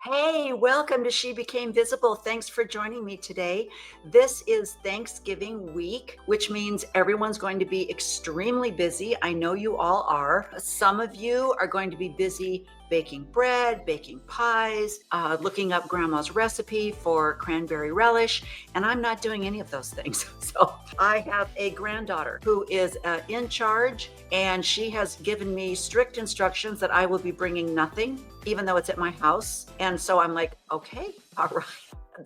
Hey, welcome to She Became Visible. Thanks for joining me today. This is Thanksgiving week, which means everyone's going to be extremely busy. I know you all are. Some of you are going to be busy baking bread, baking pies, looking up grandma's recipe for cranberry relish, and I'm not doing any of those things. So I have a granddaughter who is in charge, and she has given me strict instructions that I will be bringing nothing, even though it's at my house. And so I'm like, okay, all right.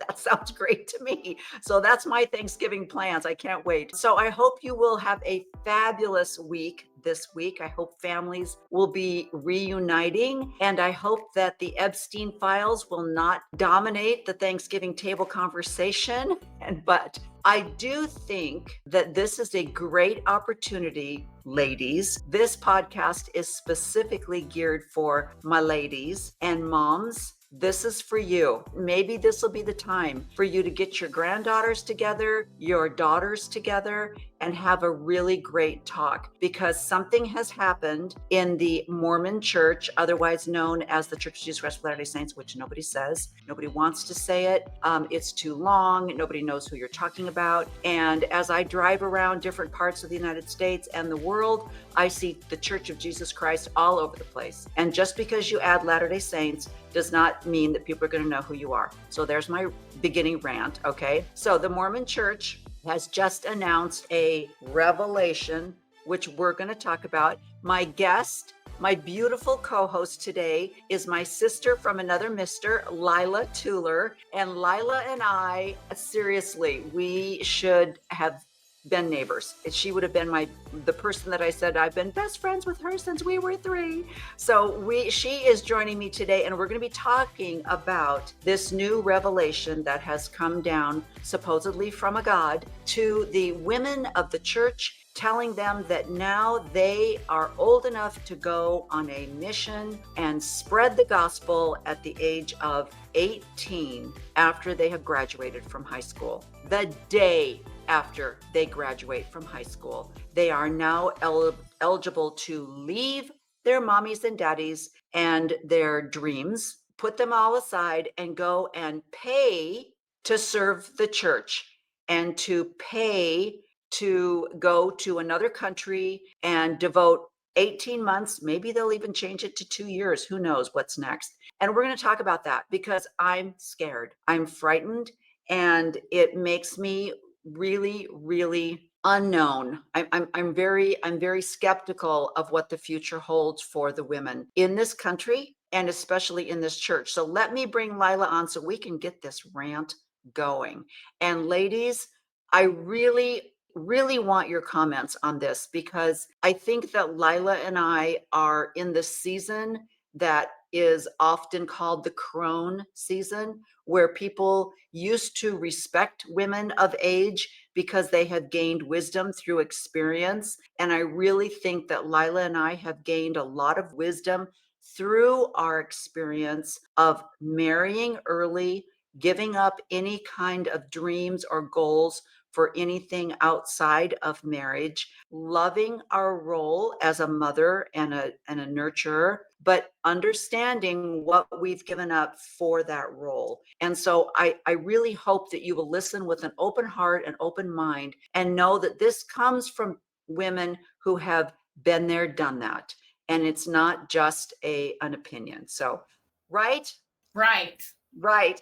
That sounds great to me. So that's my Thanksgiving plans. I can't wait. So I hope you will have a fabulous week this week. I hope families will be reuniting, and I hope that the Epstein files will not dominate the Thanksgiving table conversation. But I do think that this is a great opportunity, ladies. This podcast is specifically geared for my ladies and moms. This is for you. Maybe this will be the time for you to get your granddaughters together, your daughters together, and have a really great talk, because something has happened in the Mormon church, otherwise known as the Church of Jesus Christ of Latter-day Saints, which nobody says. Nobody wants to say it. It's too long. Nobody knows who you're talking about. And as I drive around different parts of the United States and the world, I see the Church of Jesus Christ all over the place. And just because you add Latter-day Saints does not mean that people are going to know who you are. So there's my beginning rant, okay? So the Mormon Church has just announced a revelation, which we're going to talk about. My guest, my beautiful co-host today, is my sister from another mister, Lila Teuller. And Lila and I, seriously, we should have been neighbors. She would have been the person that I said I've been best friends with her since we were 3. So she is joining me today, and we're going to be talking about this new revelation that has come down supposedly from a God to the women of the church, telling them that now they are old enough to go on a mission and spread the gospel at the age of 18 after they have graduated from high school. The day after they graduate from high school, they are now eligible to leave their mommies and daddies and their dreams, put them all aside, and go and pay to serve the church, and to pay to go to another country and devote 18 months. Maybe they'll even change it to 2 years. Who knows what's next? And we're going to talk about that because I'm scared. I'm frightened, and it makes me really, really unknown. I'm very skeptical of what the future holds for the women in this country, and especially in this church. So let me bring Lila on so we can get this rant going. And ladies, I really, really want your comments on this, because I think that Lila and I are in the season that is often called the crone season, where people used to respect women of age because they have gained wisdom through experience. And I really think that Lila and I have gained a lot of wisdom through our experience of marrying early, giving up any kind of dreams or goals for anything outside of marriage, loving our role as a mother and a nurturer, but understanding what we've given up for that role. And so I really hope that you will listen with an open heart and open mind, and know that this comes from women who have been there, done that. And it's not just an opinion. So, right? Right. Right.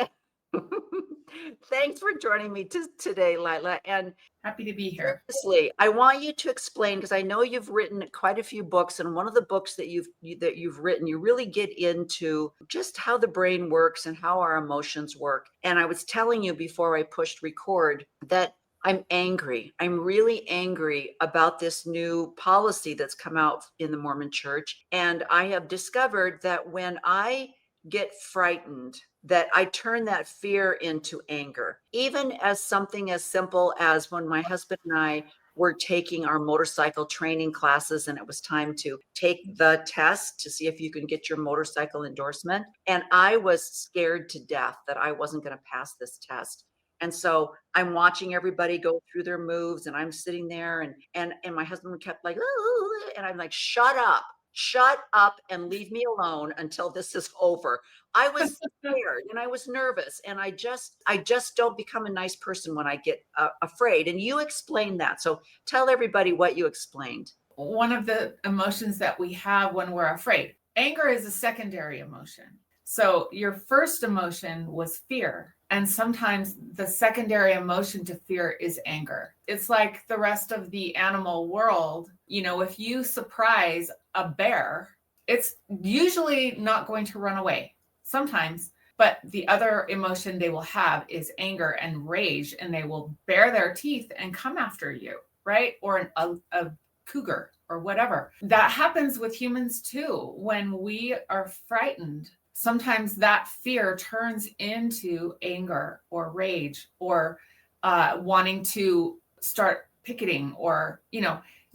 Thanks for joining me today, Lila. And Happy to be here. seriously, I want you to explain, because I know you've written quite a few books, and one of the books that you've written, you really get into just how the brain works and how our emotions work. And I was telling you before I pushed record that I'm angry. I'm really angry about this new policy that's come out in the Mormon church. And I have discovered that when I get frightened, that I turn that fear into anger, even as something as simple as when my husband and I were taking our motorcycle training classes, and it was time to take the test to see if you can get your motorcycle endorsement. And I was scared to death that I wasn't going to pass this test. And so I'm watching everybody go through their moves, and I'm sitting there, and my husband kept like, "Ooh," and I'm like, shut up. shut up and leave me alone until this is over. I was scared and I was nervous, and I just don't become a nice person when I get afraid. And you explained that. So tell everybody what you explained. One of the emotions that we have when we're afraid, anger is a secondary emotion. So your first emotion was fear. And sometimes the secondary emotion to fear is anger. It's like the rest of the animal world. If you surprise a bear, it's usually not going to run away. Sometimes, but the other emotion they will have is anger and rage, and they will bare their teeth and come after you, right? Or a cougar or whatever. That happens with humans too. When we are frightened, sometimes that fear turns into anger or rage or wanting to start picketing, or,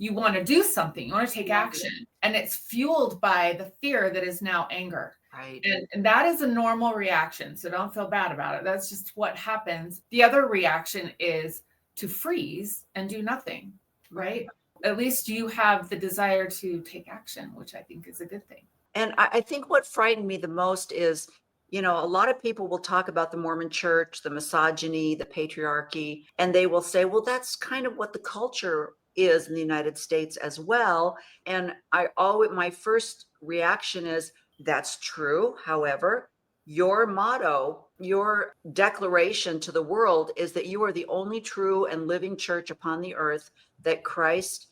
you want to do something, you want to take action. And it's fueled by the fear that is now anger. Right. And that is a normal reaction. So don't feel bad about it. That's just what happens. The other reaction is to freeze and do nothing, right? At least you have the desire to take action, which I think is a good thing. And I think what frightened me the most is, a lot of people will talk about the Mormon church, the misogyny, the patriarchy, and they will say, well, that's kind of what the culture is in the United States as well. And my first reaction is, that's true. However, your motto, your declaration to the world is that you are the only true and living church upon the earth that Christ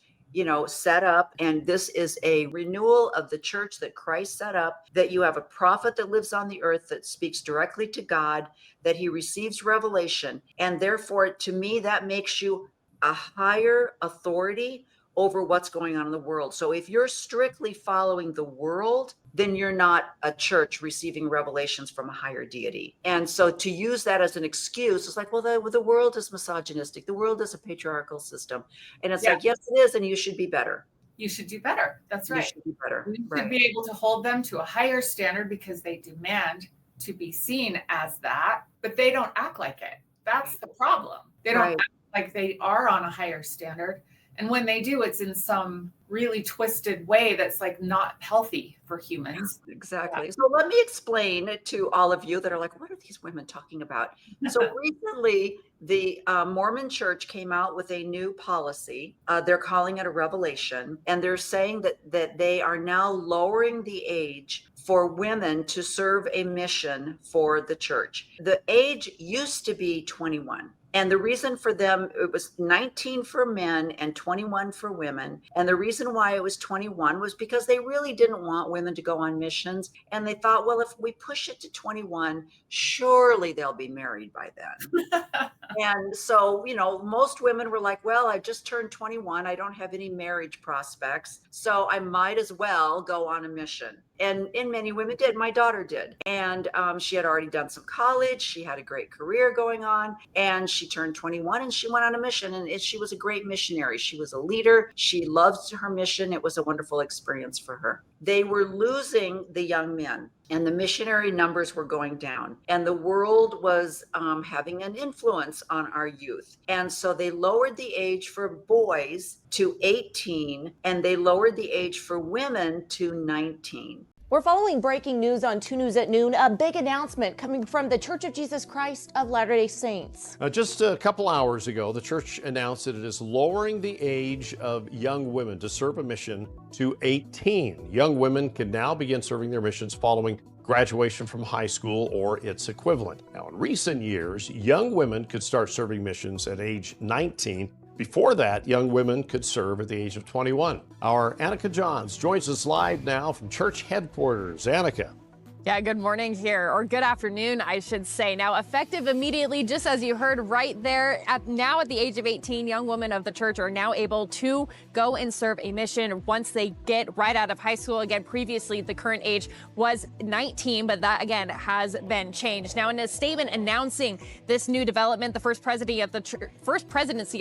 set up. And this is a renewal of the church that Christ set up, that you have a prophet that lives on the earth that speaks directly to God, that he receives revelation. And therefore, to me, that makes you a higher authority over what's going on in the world. So if you're strictly following the world, then you're not a church receiving revelations from a higher deity. And so to use that as an excuse is like, well, the world is misogynistic. The world is a patriarchal system. And it's like, yes, it is. And you should be better. You should do better. That's right. You should be better. We should be able to hold them to a higher standard because they demand to be seen as that, but they don't act like it. That's the problem. They don't act like they are on a higher standard. And when they do, it's in some really twisted way that's like not healthy for humans. Exactly. So let me explain it to all of you that are like, what are these women talking about? So recently, the Mormon church came out with a new policy. They're calling it a revelation. And they're saying that they are now lowering the age for women to serve a mission for the church. The age used to be 21. And the reason for them, it was 19 for men and 21 for women. And the reason why it was 21 was because they really didn't want women to go on missions. And they thought, well, if we push it to 21, surely they'll be married by then. And so, most women were like, well, I just turned 21. I don't have any marriage prospects, so I might as well go on a mission. And many women did. My daughter did. And she had already done some college. She had a great career going on. And she turned 21 and she went on a mission. And she was a great missionary. She was a leader. She loved her mission. It was a wonderful experience for her. They were losing the young men, and the missionary numbers were going down. And the world was having an influence on our youth. And so they lowered the age for boys to 18, and they lowered the age for women to 19. We're following breaking news on 2 News at Noon. A big announcement coming from the Church of Jesus Christ of Latter-day Saints. Just a couple hours ago, the church announced that it is lowering the age of young women to serve a mission to 18. Young women can now begin serving their missions following graduation from high school or its equivalent. Now, in recent years, young women could start serving missions at age 19. Before that, young women could serve at the age of 21. Our Annika Johns joins us live now from church headquarters. Annika. Yeah, good morning here, or good afternoon, I should say. Now, effective immediately, just as you heard right there, at the age of 18, young women of the church are now able to go and serve a mission once they get right out of high school. Again, previously, the current age was 19, but that, again, has been changed. Now, in a statement announcing this new development, the first presidency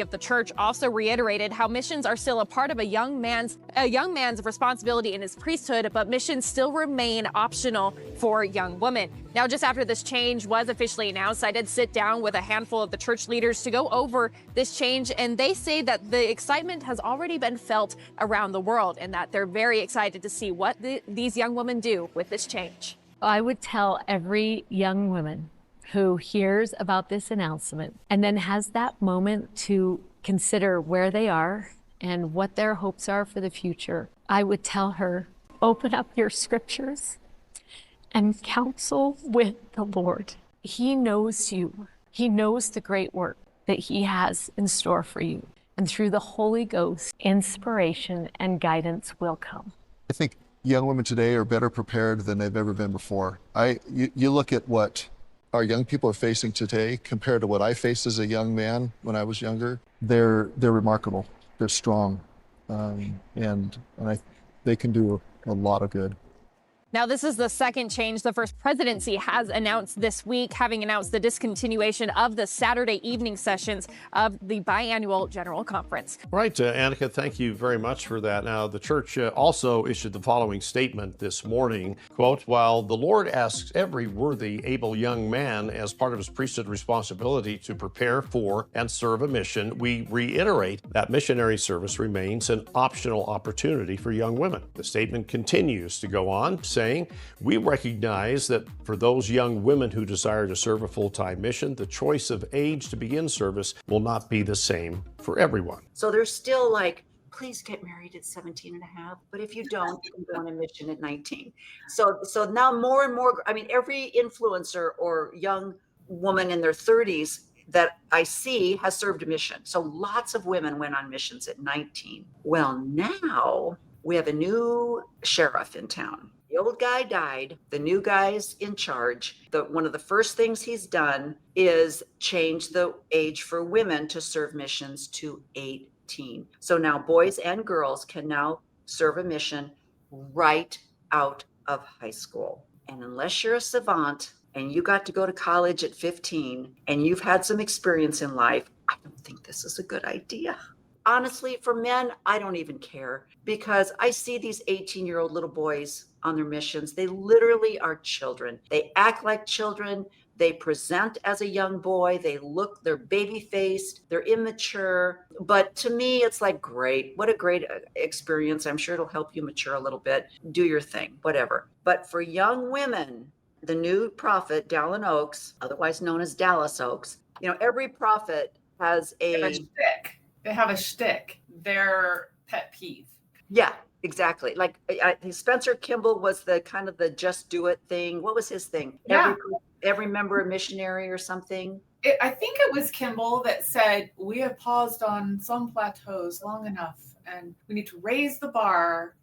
of the church also reiterated how missions are still a part of a young man's responsibility in his priesthood, but missions still remain optional for young women. Now, just after this change was officially announced, I did sit down with a handful of the church leaders to go over this change, and they say that the excitement has already been felt around the world and that they're very excited to see what these young women do with this change. I would tell every young woman who hears about this announcement and then has that moment to consider where they are and what their hopes are for the future, I would tell her, open up your scriptures and counsel with the Lord. He knows you. He knows the great work that He has in store for you. And through the Holy Ghost, inspiration and guidance will come. I think young women today are better prepared than they've ever been before. You look at what our young people are facing today compared to what I faced as a young man when I was younger. They're remarkable. They're strong, and they can do a lot of good. Now, this is the second change the First Presidency has announced this week, having announced the discontinuation of the Saturday evening sessions of the biannual General Conference. Right, Annika, thank you very much for that. Now, the church also issued the following statement this morning, quote, while the Lord asks every worthy, able young man as part of his priesthood responsibility to prepare for and serve a mission, we reiterate that missionary service remains an optional opportunity for young women. The statement continues to go on, saying, we recognize that for those young women who desire to serve a full-time mission, the choice of age to begin service will not be the same for everyone. So they're still like, please get married at 17 and a half. But if you don't, you can go on a mission at 19. So now more and more, I mean, every influencer or young woman in their 30s that I see has served a mission. So lots of women went on missions at 19. Well, now we have a new sheriff in town. The old guy died. The new guy's in charge. One of the first things he's done is change the age for women to serve missions to 18. So now boys and girls can now serve a mission right out of high school. And unless you're a savant and you got to go to college at 15 and you've had some experience in life, I don't think this is a good idea. Honestly, for men, I don't even care, because I see these 18-year-old little boys on their missions. They literally are children. They act like children. They present as a young boy. They're baby-faced. They're immature. But to me, it's like, great. What a great experience. I'm sure it'll help you mature a little bit. Do your thing, whatever. But for young women, the new prophet, Dallin Oaks, otherwise known as Dallas Oaks, every prophet has a shtick. They have a shtick. Their pet peeve. Yeah, exactly. Like Spencer Kimball was the kind of the just do it thing. What was his thing? Yeah. Every member of Missionary or something. I think it was Kimball that said, we have paused on some plateaus long enough and we need to raise the bar.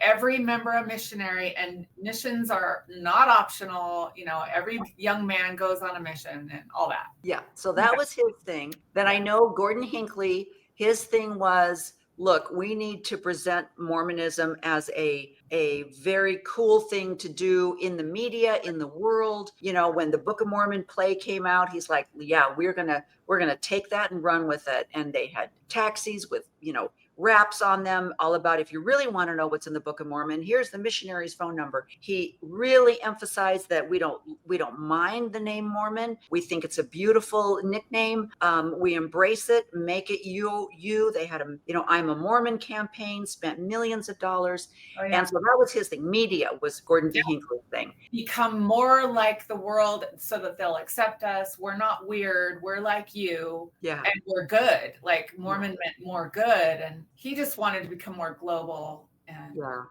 Every member of Missionary, and missions are not optional. Every young man goes on a mission and all that. Yeah. So that was his thing. Then I know Gordon Hinckley, his thing was, look, we need to present Mormonism as a very cool thing to do in the media, in the world. When the Book of Mormon play came out, he's like, yeah, we're gonna take that and run with it. And they had taxis with, raps on them, all about, if you really want to know what's in the Book of Mormon, here's the missionary's phone number. He really emphasized that we don't mind the name Mormon. We think it's a beautiful nickname. We embrace it, make it you. They had I'm a Mormon campaign, spent millions of dollars. Oh, yeah. And so that was his thing. Media was Gordon D. Hinckley's thing. Become more like the world so that they'll accept us. We're not weird. We're like you. Yeah. And we're good. Like Mormon meant more good. And he just wanted to become more global. And yeah,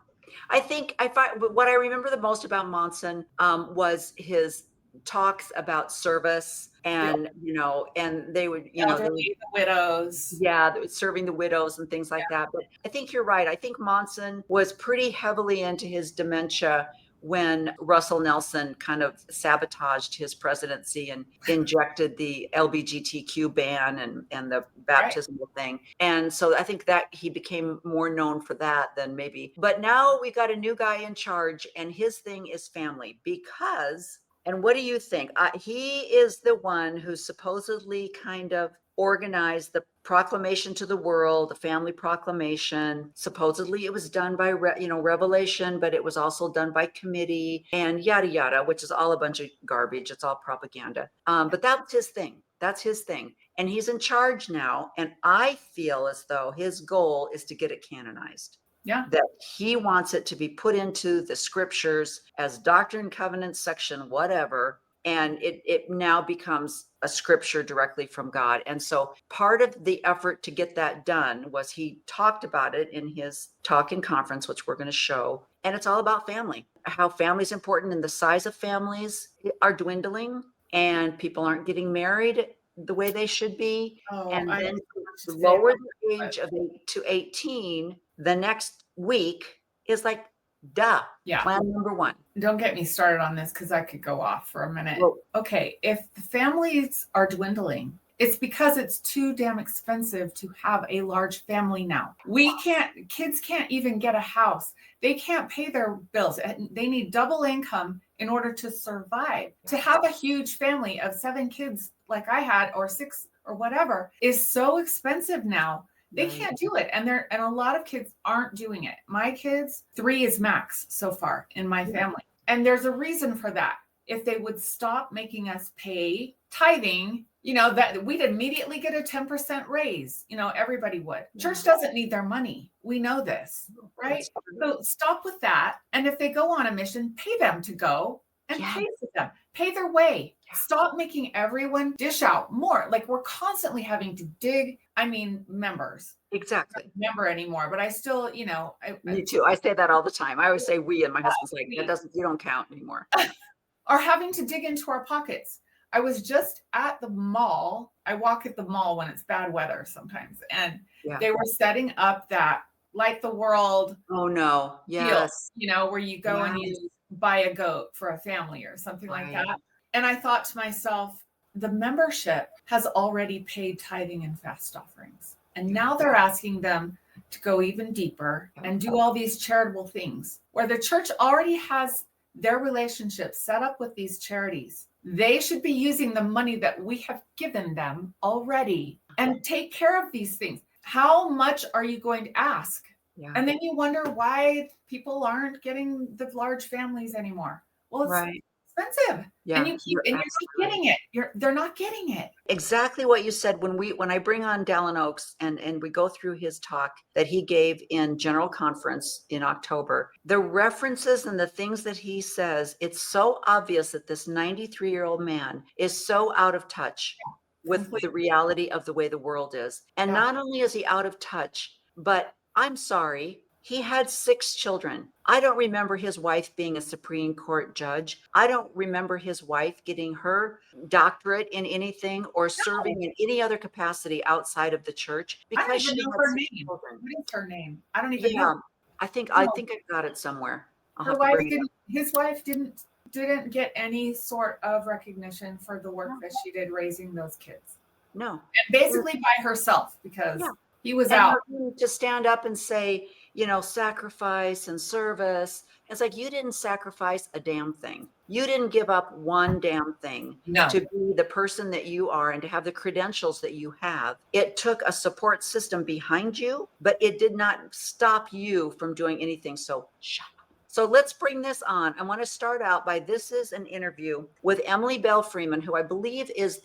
I find what I remember the most about Monson was his talks about service and and they would the widows, serving the widows and things like that. But I think you're right. I think Monson was pretty heavily into his dementia when Russell Nelson kind of sabotaged his presidency and injected the LGBTQ ban and the baptismal thing. And so I think that he became more known for that than maybe. But now we got a new guy in charge, and his thing is family. Because, and what do you think? He is the one who supposedly kind of organized the proclamation to the world, the family proclamation. Supposedly it was done by, revelation, but it was also done by committee and yada, yada, which is all a bunch of garbage. It's all propaganda. But that's his thing. That's his thing. And he's in charge now. And I feel as though his goal is to get it canonized. Yeah. That he wants it to be put into the scriptures as Doctrine and Covenants section, whatever. And it now becomes a scripture directly from God. And so part of the effort to get that done was he talked about it in his talk and conference, which we're going to show. And it's all about family, how family is important, and the size of families are dwindling and people aren't getting married the way they should be. And then lower the age of 8 to 18 the next week is like, duh. Yeah. Plan number one. Don't get me started on this because I could go off for a minute. Well, okay, if the families are dwindling, it's because it's too damn expensive to have a large family now. Kids can't even get a house. They can't pay their bills. They need double income in order to survive. To have a huge family of 7 kids like I had, or 6 or whatever, is so expensive now. They can't do it. And a lot of kids aren't doing it. My kids, 3 is max so far in my family. And there's a reason for that. If they would stop making us pay tithing, that we'd immediately get a 10% raise. Everybody would. Church doesn't need their money. We know this, right? So stop with that. And if they go on a mission, pay them to go and pay for them. Pay their way. Stop making everyone dish out more. Like, we're constantly having to dig. Members. Exactly. I don't remember anymore, but I still, Me too. I say that all the time. I always say we, and my husband's like, you don't count anymore. Are having to dig into our pockets. I was just at the mall. I walk at the mall when it's bad weather sometimes. And they were setting up that Light the World. Oh no. Yes. Deal, where you go and you buy a goat for a family or something like that. And I thought to myself, the membership has already paid tithing and fast offerings. And now they're asking them to go even deeper and do all these charitable things where the church already has their relationships set up with these charities. They should be using the money that we have given them already and take care of these things. How much are you going to ask? Yeah. And then you wonder why people aren't getting the large families anymore. Well, it's expensive. Yeah, and you're not getting it. They're not getting it. Exactly what you said. When I bring on Dallin H and we go through his talk that he gave in General Conference in October, the references and the things that he says, it's so obvious that this 93-year-old man is so out of touch with the reality of the way the world is. And not only is he out of touch, but I'm sorry, he had 6 children. I don't remember his wife being a Supreme Court judge. I don't remember his wife getting her doctorate in anything or serving in any other capacity outside of the church. Because I don't even know her name. What is her name? I don't even know. I think I got it somewhere. His wife didn't get any sort of recognition for the work that she did raising those kids. No. And basically by herself, because he was out. To stand up and say, sacrifice and service. It's like, you didn't sacrifice a damn thing. You didn't give up one damn thing to be the person that you are and to have the credentials that you have. It took a support system behind you, but it did not stop you from doing anything. So shut up. So let's bring this on. I want to start out by, this is an interview with Emily Bell Freeman, who I believe is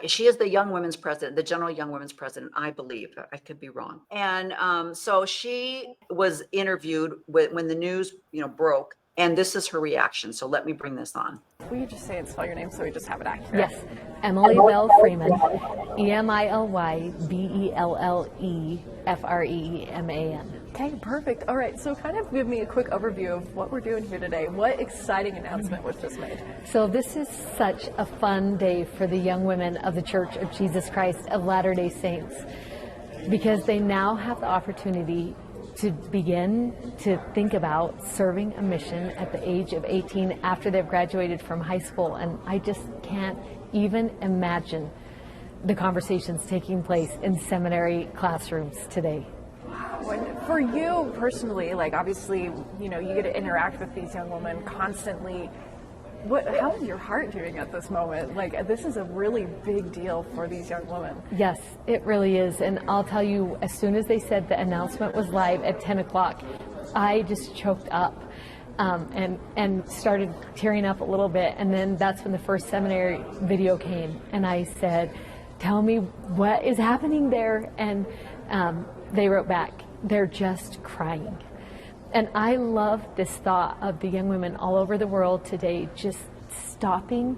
she is the Young Women's President, the General Young Women's President, I believe. I could be wrong. And so she was interviewed when the news, broke. And this is her reaction. So let me bring this on. Will you just say and spell your name so we just have it accurate? Yes, Emily Bell Freeman, EMILYBELLEFREEMAN. Okay, perfect. All right, so kind of give me a quick overview of what we're doing here today. What exciting announcement was just made? So this is such a fun day for the young women of the Church of Jesus Christ of Latter-day Saints, because they now have the opportunity to begin to think about serving a mission at the age of 18 after they've graduated from high school. And I just can't even imagine the conversations taking place in seminary classrooms today. Wow. And for you personally, obviously, you get to interact with these young women constantly. How is your heart doing at this moment? Like, this is a really big deal for these young women. Yes, it really is. And I'll tell you, as soon as they said the announcement was live at 10 o'clock, I just choked up and started tearing up a little bit. And then that's when the first seminary video came. And I said, tell me what is happening there. And they wrote back, they're just crying. And I love this thought of the young women all over the world today just stopping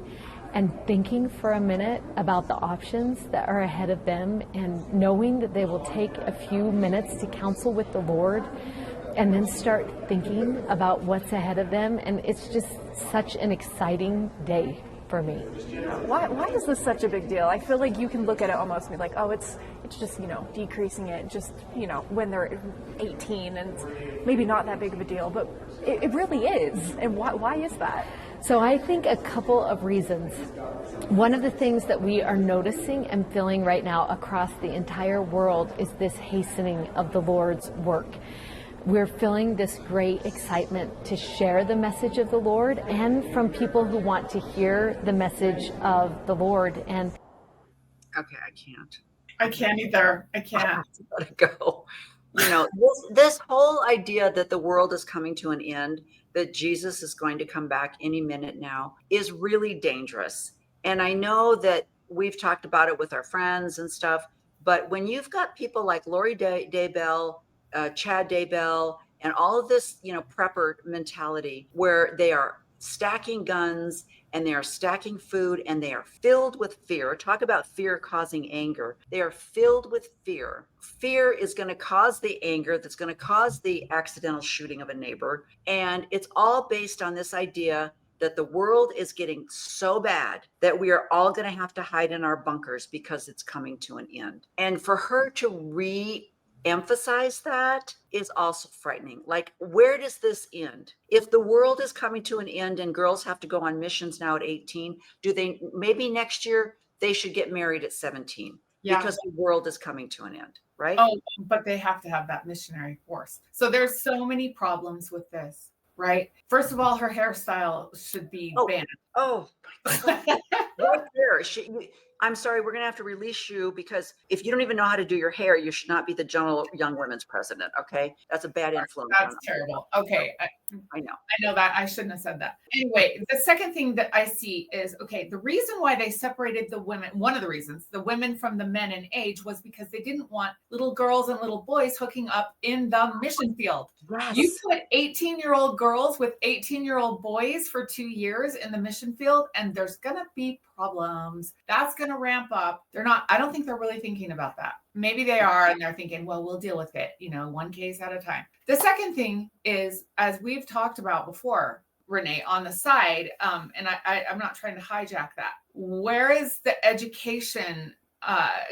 and thinking for a minute about the options that are ahead of them, and knowing that they will take a few minutes to counsel with the Lord and then start thinking about what's ahead of them. And it's just such an exciting day for me. Why is this such a big deal? I feel like you can look at it almost and be like, oh, it's just, decreasing it just, when they're 18, and it's maybe not that big of a deal, but it really is. And why is that? So I think a couple of reasons. One of the things that we are noticing and feeling right now across the entire world is this hastening of the Lord's work. We're feeling this great excitement to share the message of the Lord, and from people who want to hear the message of the Lord. And okay, I can't. I can't either. I can't. Let it go. This whole idea that the world is coming to an end, that Jesus is going to come back any minute now, is really dangerous. And I know that we've talked about it with our friends and stuff, but when you've got people like Lori Daybell, Chad Daybell, and all of this, prepper mentality, where they are stacking guns and they are stacking food and they are filled with fear. Talk about fear causing anger. They are filled with fear. Fear is going to cause the anger that's going to cause the accidental shooting of a neighbor. And it's all based on this idea that the world is getting so bad that we are all going to have to hide in our bunkers because it's coming to an end. And for her to emphasize that is also frightening. Like, where does this end? If the world is coming to an end and girls have to go on missions now at 18, maybe next year they should get married at 17 because the world is coming to an end, right? Oh, but they have to have that missionary force. So there's so many problems with this, right? First of all, her hairstyle should be banned. Oh, my God. Right there. I'm sorry, we're going to have to release you, because if you don't even know how to do your hair, you should not be the General Young Women's president. Okay. That's a bad influence. That's terrible. Okay. I know. I know that. I shouldn't have said that. Anyway, the second thing that I see is, the reason why they separated the women, one of the reasons, the women from the men in age, was because they didn't want little girls and little boys hooking up in the mission field. Yes. You put 18-year-old girls with 18-year-old boys for 2 years in the mission field, and there's going to be problems. That's going to ramp up. I don't think they're really thinking about that. Maybe they are, and they're thinking, well, we'll deal with it, one case at a time. The second thing is, as we've talked about before, Renee, on the side, and I'm not trying to hijack that, where is the education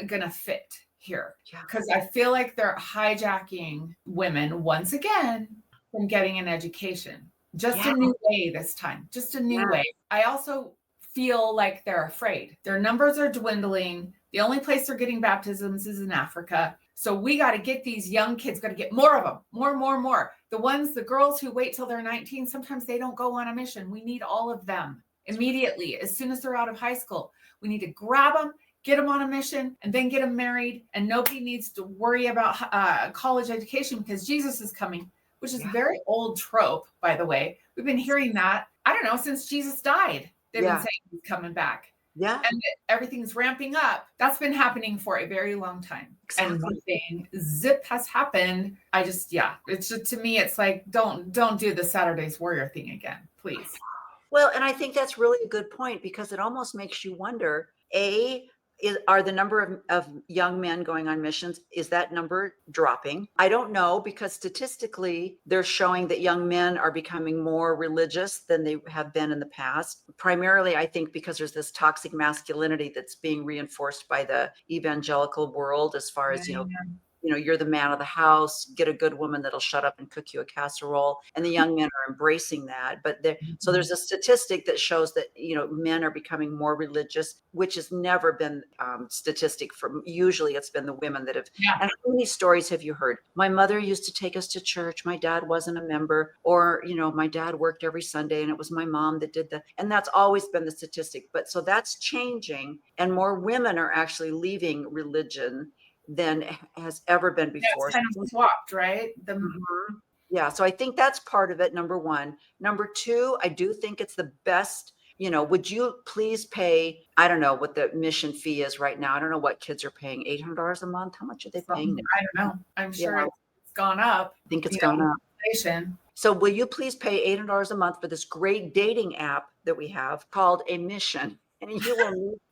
going to fit here? Because I feel like they're hijacking women once again from getting an education. Just a new way this time. Just a new way. I also feel like they're afraid. Their numbers are dwindling. The only place they're getting baptisms is in Africa. So we got to get these young kids, got to get more of them, more. The girls who wait till they're 19, sometimes they don't go on a mission. We need all of them immediately. As soon as they're out of high school, we need to grab them, get them on a mission, and then get them married. And nobody needs to worry about college education because Jesus is coming, which is a very old trope, by the way. We've been hearing that, I don't know, since Jesus died. They've been saying he's coming back. Yeah. And everything's ramping up. That's been happening for a very long time. Exactly. And one thing, zip, has happened. It's just, to me, it's like, don't do the Saturday's Warrior thing again, please. Well, and I think that's really a good point, because it almost makes you wonder, are the number of young men going on missions, is that number dropping? I don't know, because statistically, they're showing that young men are becoming more religious than they have been in the past. Primarily, I think because there's this toxic masculinity that's being reinforced by the evangelical world, as far as, you're the man of the house, get a good woman that'll shut up and cook you a casserole. And the young men are embracing that. But so there's a statistic that shows that, men are becoming more religious, which has never been statistic usually it's been the women that have. Yeah. And how many stories have you heard? My mother used to take us to church. My dad wasn't a member, or, my dad worked every Sunday and it was my mom that did that. And that's always been the statistic. But so that's changing, and more women are actually leaving religion than has ever been before. Yeah, it's kind of swapped, right? Yeah, so I think that's part of it, number one. Number two, I do think it's the best. Would you please pay, I don't know what the mission fee is right now. I don't know what kids are paying, $800 a month. How much are they paying now? I don't know. I'm sure it's gone up. I think it's gone up. Inflation. So will you please pay $800 a month for this great dating app that we have called a Mission? And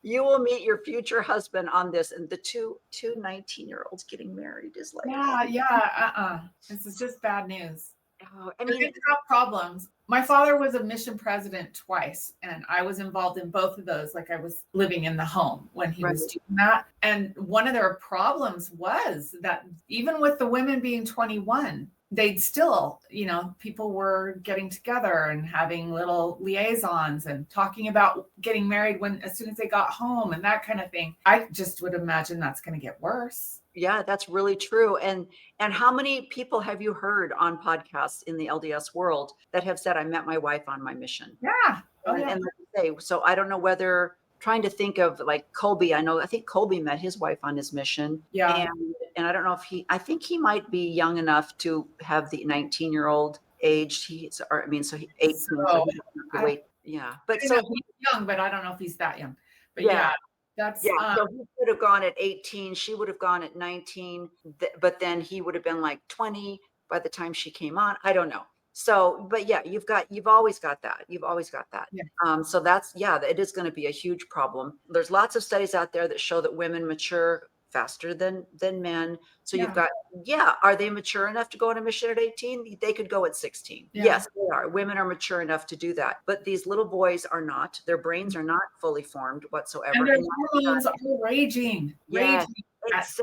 you will meet your future husband on this. And the two 19-year-olds getting married is like, This is just bad news. Oh, They're going to have problems. My father was a mission president twice, and I was involved in both of those. Like, I was living in the home when he was doing that. And one of their problems was that even with the women being 21, they'd still, people were getting together and having little liaisons and talking about getting married as soon as they got home and that kind of thing. I just would imagine that's going to get worse. Yeah, that's really true. And how many people have you heard on podcasts in the LDS world that have said, I met my wife on my mission? Yeah. And so I don't know whether, trying to think of like Colby, I think Colby met his wife on his mission. Yeah. And I don't know if I think he might be young enough to have the 19-year-old age. So he's 18. Yeah. But so he's young, but I don't know if he's that young. But so he would have gone at 18. She would have gone at 19. But then he would have been like 20 by the time she came on. I don't know. So, but yeah, you've always got that. You've always got that. Yeah. So it is going to be a huge problem. There's lots of studies out there that show that women mature faster than men. So you've got, are they mature enough to go on a mission at 18? They could go at 16. Yeah. Yes, they are. Women are mature enough to do that. But these little boys are not. Their brains are not fully formed whatsoever. And their hormones are raging at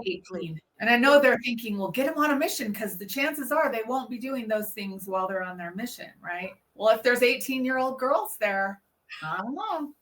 18. And I know they're thinking, well, get them on a mission, because the chances are they won't be doing those things while they're on their mission, right? Well, if there's 18-year-old girls there, I don't know.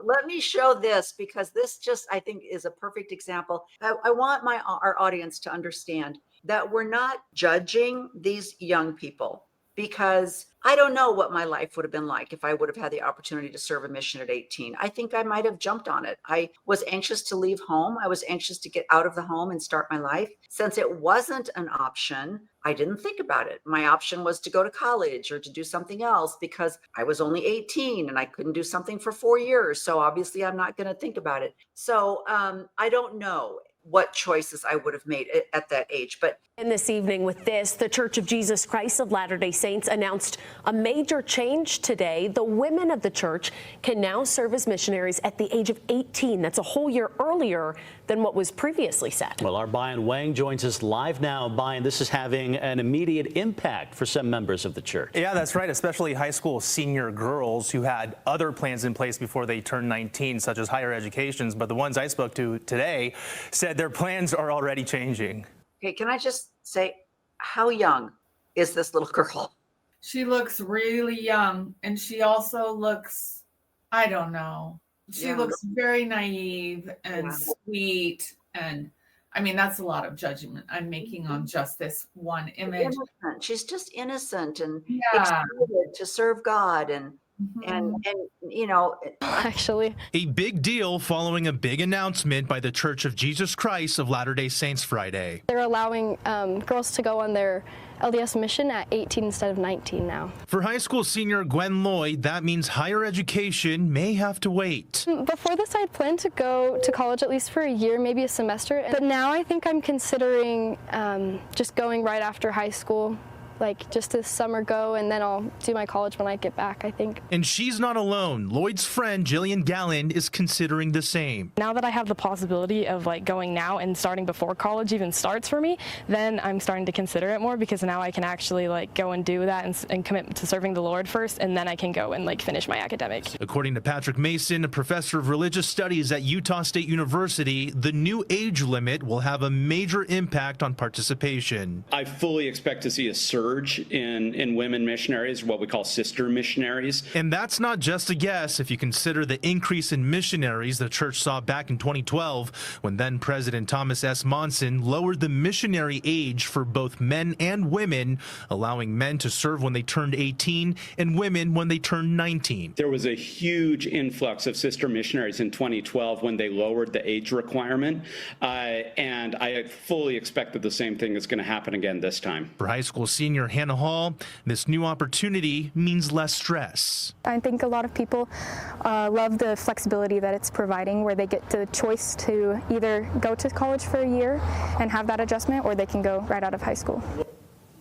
Let me show this, because this just, I think, is a perfect example. I want our audience to understand that we're not judging these young people, because I don't know what my life would have been like if I would have had the opportunity to serve a mission at 18. I think I might have jumped on it. I was anxious to leave home. I was anxious to get out of the home and start my life. Since it wasn't an option, I didn't think about it. My option was to go to college or to do something else, because I was only 18 and I couldn't do something for 4 years. So obviously I'm not going to think about it. So I don't know what choices I would have made at that age. But and this evening with this, the Church of Jesus Christ of Latter-day Saints announced a major change today. The women of the church can now serve as missionaries at the age of 18. That's a whole year earlier than what was previously set. Well, our Bayan Wang joins us live now. Bayan, this is having an immediate impact for some members of the church. Yeah, that's right, especially high school senior girls who had other plans in place before they turned 19, such as higher educations. But the ones I spoke to today said their plans are already changing. Okay, can I just say, how young is this little girl? She looks really young, and she also looks, I don't know. She looks very naive and sweet, and I mean, that's a lot of judgment I'm making on just this one image. Innocent. She's just innocent and excited to serve God and actually a big deal following a big announcement by the Church of Jesus Christ of Latter-day Saints Friday. They're allowing girls to go on their LDS mission at 18 instead of 19 now. For high school senior Gwen Lloyd, that means higher education may have to wait. Before this, I had planned to go to college at least for a year, maybe a semester. But now I think I'm considering just going right after high school like just this summer go, and then I'll do my college when I get back, I think. And she's not alone. Lloyd's friend, Jillian Gallen, is considering the same. Now that I have the possibility of like going now and starting before college even starts for me, then I'm starting to consider it more, because now I can actually like go and do that and commit to serving the Lord first, and then I can go and like finish my academics. According to Patrick Mason, a professor of religious studies at Utah State University, the new age limit will have a major impact on participation. I fully expect to see a surge in women missionaries, what we call sister missionaries. And that's not just a guess if you consider the increase in missionaries the church saw back in 2012, when then President Thomas S. Monson lowered the missionary age for both men and women, allowing men to serve when they turned 18 and women when they turned 19. There was a huge influx of sister missionaries in 2012 when they lowered the age requirement, and I fully expect that the same thing is going to happen again this time. For high school senior Hannah Hall, this new opportunity means less stress. I think a lot of people love the flexibility that it's providing, where they get the choice to either go to college for a year and have that adjustment, or they can go right out of high school.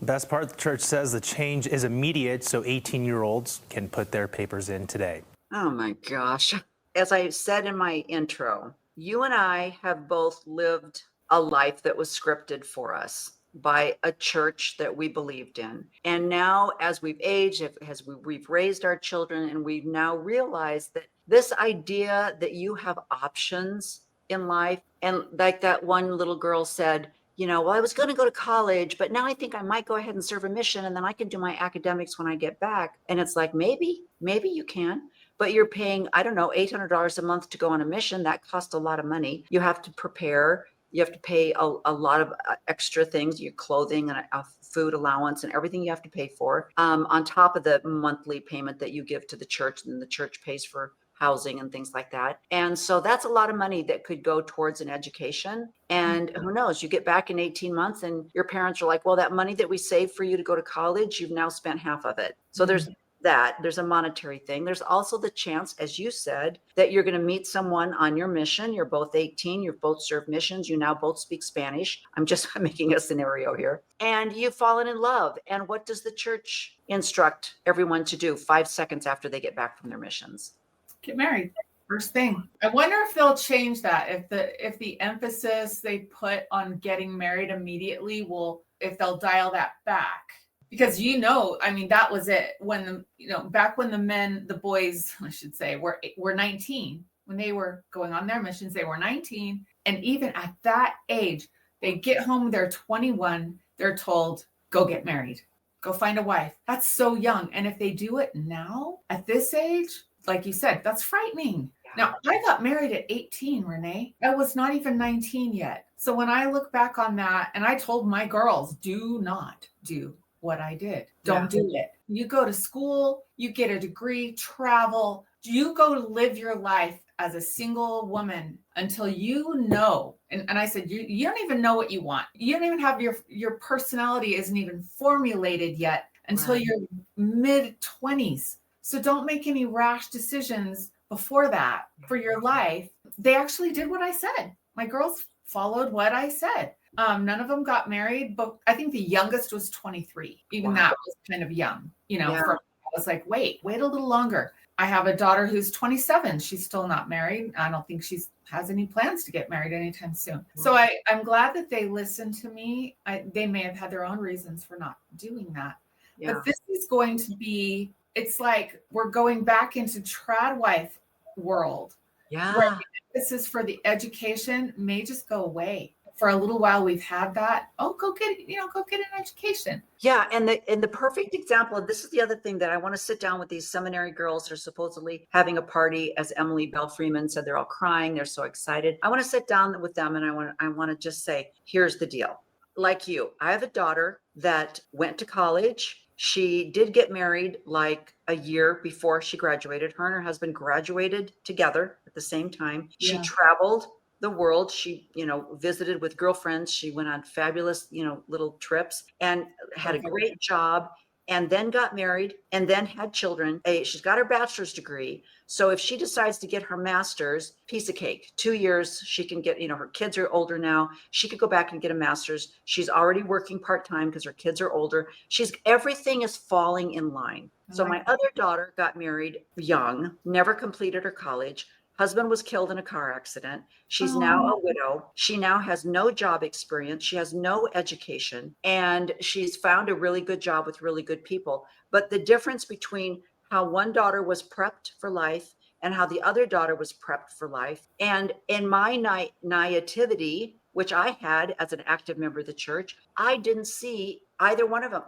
Best part, the church says the change is immediate, so 18-year-olds can put their papers in today. Oh my gosh. As I said in my intro, you and I have both lived a life that was scripted for us by a church that we believed in. And now as we've aged, as we've raised our children, and we've now realized that this idea that you have options in life, and like that one little girl said, you know, well, I was going to go to college, but now I think I might go ahead and serve a mission, and then I can do my academics when I get back. And it's like, maybe you can, but you're paying, I don't know, $800 a month to go on a mission. That costs a lot of money. You have to prepare. You have to pay a lot of extra things, your clothing and a food allowance and everything you have to pay for, on top of the monthly payment that you give to the church, and the church pays for housing and things like that. And so that's a lot of money that could go towards an education. And who knows, you get back in 18 months and your parents are like, well, that money that we saved for you to go to college, you've now spent half of it. So there's there's a monetary thing. There's also the chance, as you said, that you're going to meet someone on your mission. You're both 18, you've both served missions, you now both speak Spanish. I'm making a scenario here. And you've fallen in love. And what does the church instruct everyone to do 5 seconds after they get back from their missions? Get married. First thing. I wonder if they'll change that. If the emphasis they put on getting married immediately if they'll dial that back. Because I mean, that was it. When back when the boys, I should say, were 19, when they were going on their missions, they were 19. And even at that age, they get home, they're 21, they're told, go get married, go find a wife. That's so young. And if they do it now at this age, like you said, that's frightening. Now, I got married at 18, Renee. I was not even 19 yet. So when I look back on that, and I told my girls, do not do what I did. Don't do it. You go to school, you get a degree, travel, you go live your life as a single woman until you know. And I said, you don't even know what you want. You don't even have your personality isn't even formulated yet until your mid 20s. So don't make any rash decisions before that for your life. They actually did what I said. My girls followed what I said. None of them got married, but I think the youngest was 23. Even that was kind of young, I was like, wait a little longer. I have a daughter who's 27. She's still not married. I don't think she has any plans to get married anytime soon. So I'm glad that they listened to me. They may have had their own reasons for not doing that. Yeah. But this is going to be, it's like we're going back into trad wife world. Yeah. Where the emphasis for the education may just go away. For a little while, we've had that. Oh, go get an education. Yeah, and the perfect example, this is the other thing that I want to sit down with these seminary girls. They're supposedly having a party, as Emily Bell Freeman said. They're all crying. They're so excited. I want to sit down with them, and I want to just say, here's the deal. Like you, I have a daughter that went to college. She did get married like a year before she graduated. Her and her husband graduated together at the same time. She traveled the world. She, visited with girlfriends. She went on fabulous, little trips and had a great job. and then got married and then had children. She's got her bachelor's degree. So if she decides to get her master's, piece of cake, 2 years, she can get, her kids are older now. She could go back and get a master's. She's already working part-time because her kids are older. Everything is falling in line. So my other daughter got married young, never completed her college. Husband was killed in a car accident. She's now a widow. She now has no job experience. She has no education, and she's found a really good job with really good people. But the difference between how one daughter was prepped for life and how the other daughter was prepped for life, and in my naivety, which I had as an active member of the church, I didn't see either one of them.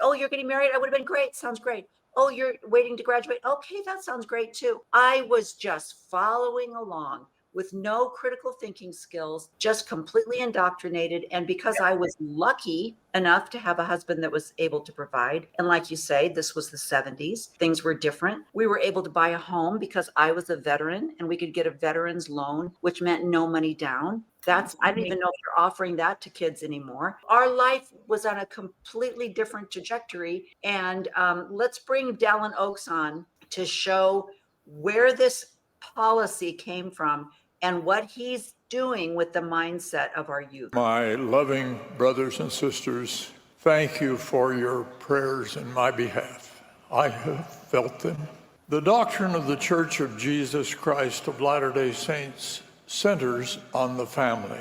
Oh, you're getting married? I would have been great. Sounds great. Oh, you're waiting to graduate. Okay, that sounds great too. I was just following along with no critical thinking skills, just completely indoctrinated. And because I was lucky enough to have a husband that was able to provide, and like you say, this was the 70s, things were different. We were able to buy a home because I was a veteran, and we could get a veteran's loan, which meant no money down. I don't even know if they're offering that to kids anymore. Our life was on a completely different trajectory. And let's bring Dallin H on to show where this policy came from and what he's doing with the mindset of our youth. My loving brothers and sisters, thank you for your prayers in my behalf. I have felt them. The doctrine of the Church of Jesus Christ of Latter-day Saints centers on the family.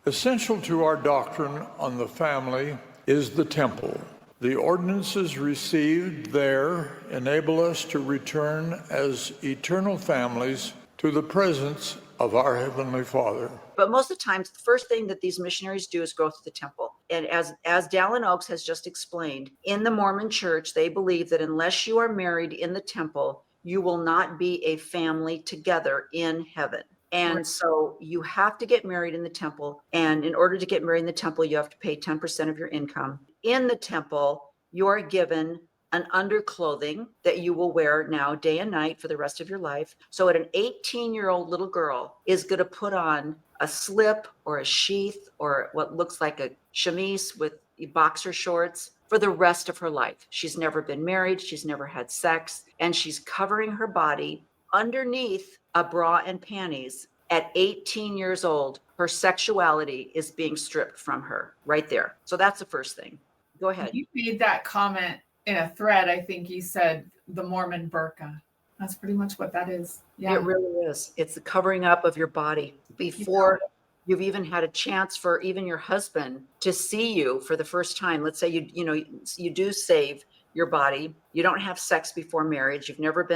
Essential to our doctrine on the family is the temple. The ordinances received there enable us to return as eternal families to the presence of our Heavenly Father. But most of the times, the first thing that these missionaries do is go to the temple. And as Dallin H has just explained, in the Mormon church, they believe that unless you are married in the temple, you will not be a family together in heaven. And so you have to get married in the temple. And in order to get married in the temple, you have to pay 10% of your income. In the temple, you are given an underclothing that you will wear now day and night for the rest of your life. So an 18-year-old little girl is going to put on a slip or a sheath or what looks like a chemise with boxer shorts for the rest of her life. She's never been married. She's never had sex. And she's covering her body underneath a bra and panties. At 18 years old, her sexuality is being stripped from her right there. So that's the first thing. Go ahead. You made that comment in a thread. I think you said the Mormon burqa. That's pretty much what that is. Yeah, it really is. It's the covering up of your body before you've even had a chance for even your husband to see you for the first time. Let's say you do save your body. You don't have sex before marriage. You've never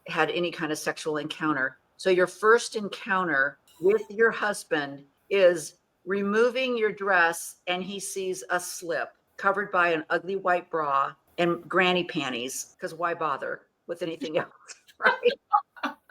had any kind of sexual encounter. So your first encounter with your husband is removing your dress, and he sees a slip covered by an ugly white bra and granny panties, because why bother with anything else, right?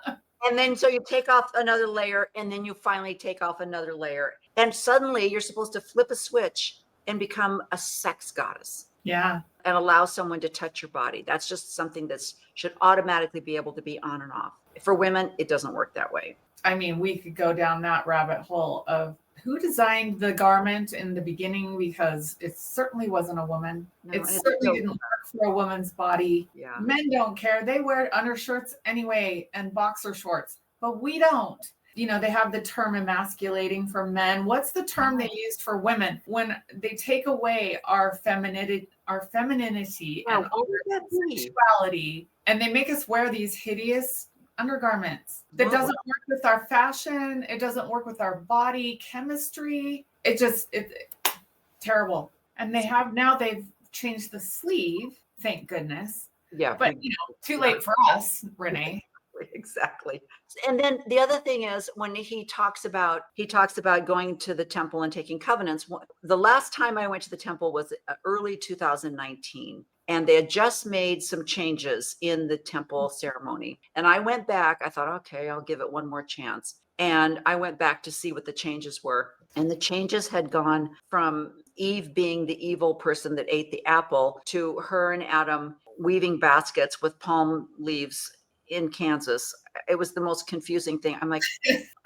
And then so you take off another layer, and then you finally take off another layer. And suddenly you're supposed to flip a switch and become a sex goddess. Yeah. And allow someone to touch your body. That's just something that should automatically be able to be on and off. For women, it doesn't work that way. I mean, we could go down that rabbit hole of who designed the garment in the beginning, because it certainly wasn't a woman. No, it certainly didn't work for a woman's body. Yeah. Men don't care. They wear undershirts anyway and boxer shorts, but we don't. They have the term emasculating for men. What's the term they used for women when they take away our femininity and our sexuality, and they make us wear these hideous undergarments that doesn't work with our fashion. It doesn't work with our body chemistry. It's terrible. And they've changed the sleeve. Thank goodness. Yeah. But too late for us, Renee. Exactly. And then the other thing is when he talks about going to the temple and taking covenants. The last time I went to the temple was early 2019. And they had just made some changes in the temple ceremony. And I went back. I thought, okay, I'll give it one more chance. And I went back to see what the changes were. And the changes had gone from Eve being the evil person that ate the apple to her and Adam weaving baskets with palm leaves in Kansas. It was the most confusing thing. I'm like,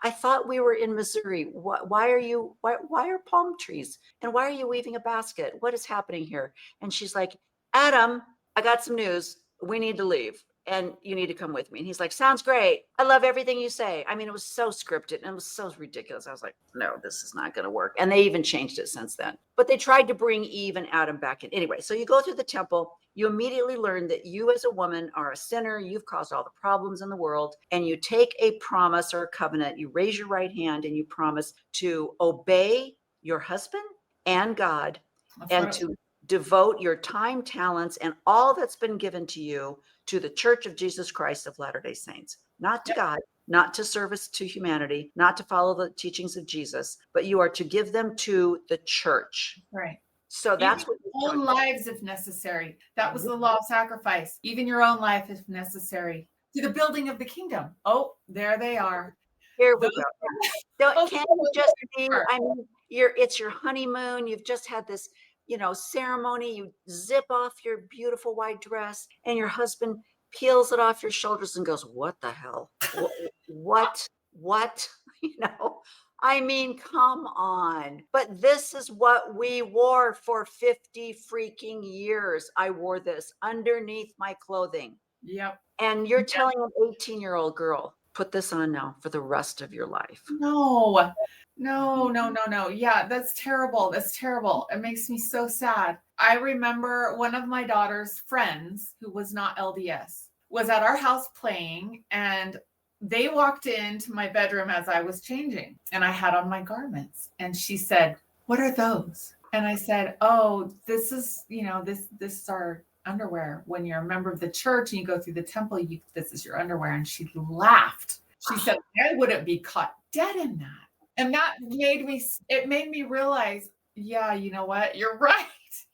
I thought we were in Missouri. Why are palm trees? And why are you weaving a basket? What is happening here? And she's like, Adam, I got some news. We need to leave and you need to come with me. And he's like, sounds great. I love everything you say. I mean, it was so scripted and it was so ridiculous. I was like, no, this is not going to work. And they even changed it since then. But they tried to bring Eve and Adam back in. Anyway, so you go through the temple. You immediately learn that you as a woman are a sinner. You've caused all the problems in the world. And you take a promise or a covenant. You raise your right hand and you promise to obey your husband and God and to devote your time, talents, and all that's been given to you to the Church of Jesus Christ of Latter-day Saints, not to God, not to service to humanity, not to follow the teachings of Jesus, but you are to give them to the church. Right. So that's what your own lives, if necessary. That was the law of sacrifice. Even your own life, if necessary, to the building of the kingdom. Oh, there they are. Here we go. Can't you just be? I mean, it's your honeymoon. You've just had this, ceremony. You zip off your beautiful white dress, and your husband peels it off your shoulders and goes, "What the hell? What? I mean, come on." But this is what we wore for 50 freaking years. I wore this underneath my clothing. Yep. And you're telling an 18-year-old girl, put this on now for the rest of your life. No. Yeah, that's terrible. That's terrible. It makes me so sad. I remember one of my daughter's friends, who was not LDS, was at our house playing, and they walked into my bedroom as I was changing, and I had on my garments, and she said, "What are those?" And I said, "Oh, this is, this is our underwear. When you're a member of the church and you go through the temple, this is your underwear." And she laughed. She said, "I wouldn't be caught dead in that." And that made me realize, yeah, you know what? You're right.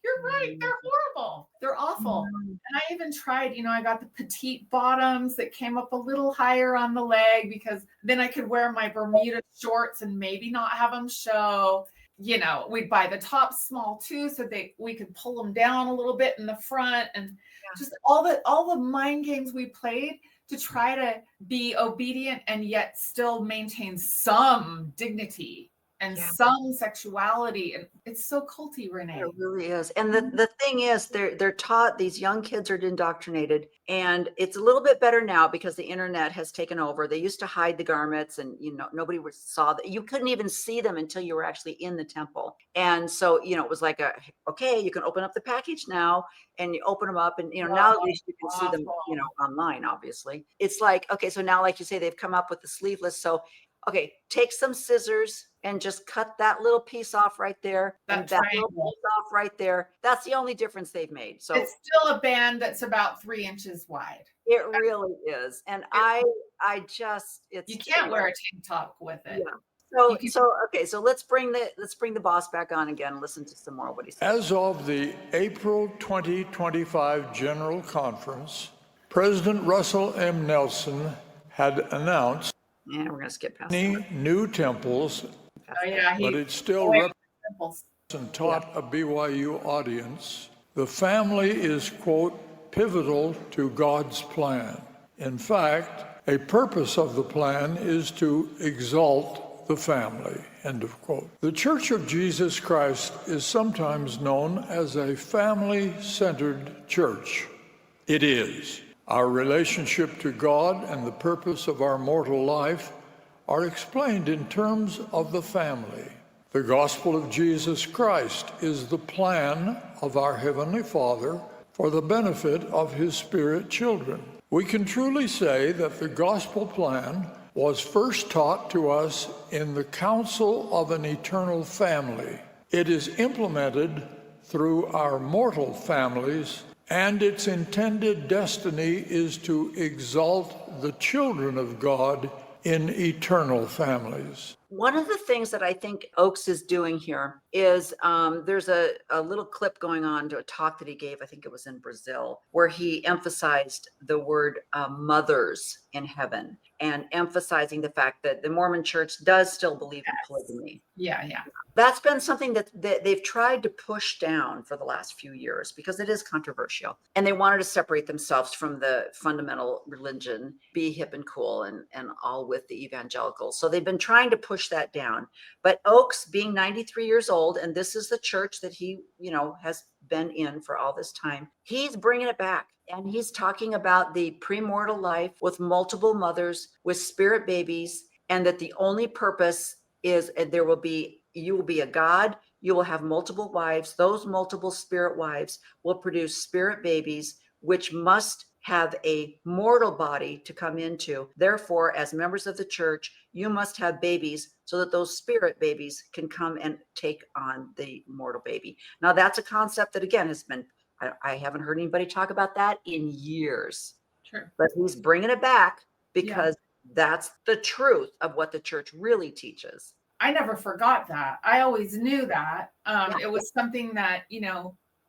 You're right. They're horrible. They're awful. And I even tried, I got the petite bottoms that came up a little higher on the leg, because then I could wear my Bermuda shorts and maybe not have them show. We'd buy the top small too, so we could pull them down a little bit in the front, and just all the mind games we played to try to be obedient and yet still maintain some dignity and some sexuality. And it's so culty, Renee. It really is. And the thing is, they're taught, these young kids are indoctrinated, and it's a little bit better now because the internet has taken over. They used to hide the garments, and nobody saw that. You couldn't even see them until you were actually in the temple. And so it was like okay, you can open up the package now, and you open them up, and now at least you can see them online. Obviously, it's like, okay, so now, like you say, they've come up with the sleeveless. So okay, take some scissors and just cut that little piece off right there. And that little piece off right there. That's the only difference they've made. So it's still a band that's about 3 inches wide. It really is. And you can't wear a tank top with it. Yeah. So let's bring the boss back on again and listen to some more of what he said. As of the April 2025 General Conference, President Russell M. Nelson had announced we're going to skip past new temples, but it still represents and taught a BYU audience. The family is, quote, pivotal to God's plan. In fact, a purpose of the plan is to exalt the family, end of quote. The Church of Jesus Christ is sometimes known as a family-centered church. It is. Our relationship to God and the purpose of our mortal life are explained in terms of the family. The gospel of Jesus Christ is the plan of our Heavenly Father for the benefit of His Spirit children. We can truly say that the gospel plan was first taught to us in the counsel of an eternal family. It is implemented through our mortal families, and its intended destiny is to exalt the children of God in eternal families. One of the things that I think Oaks is doing here is there's a little clip going on to a talk that he gave, I think it was in Brazil, where he emphasized the word mothers in heaven, and emphasizing the fact that the Mormon church does still believe in polygamy. Yeah. That's been something that they've tried to push down for the last few years because it is controversial. And they wanted to separate themselves from the fundamental religion, be hip and cool and all with the evangelicals. So they've been trying to push push that down. But Oakes, being 93 years old, and this is the church that he, has been in for all this time, he's bringing it back. And he's talking about the premortal life with multiple mothers, with spirit babies, and that the only purpose is you will be a god, you will have multiple wives. Those multiple spirit wives will produce spirit babies, which must have a mortal body to come into. Therefore, as members of the church, you must have babies so that those spirit babies can come and take on the mortal baby. Now, that's a concept that, again, has been, I haven't heard anybody talk about that in years. Sure. But he's bringing it back because that's the truth of what the church really teaches. I never forgot that. I always knew that. It was something that,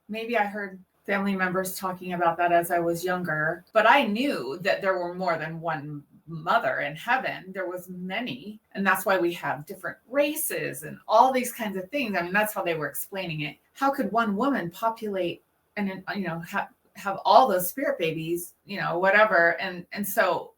maybe I heard family members talking about that as I was younger, but I knew that there were more than one mother in heaven. There was many. And that's why we have different races and all these kinds of things. I mean, that's how they were explaining it. How could one woman populate and, have all those spirit babies, whatever. And so,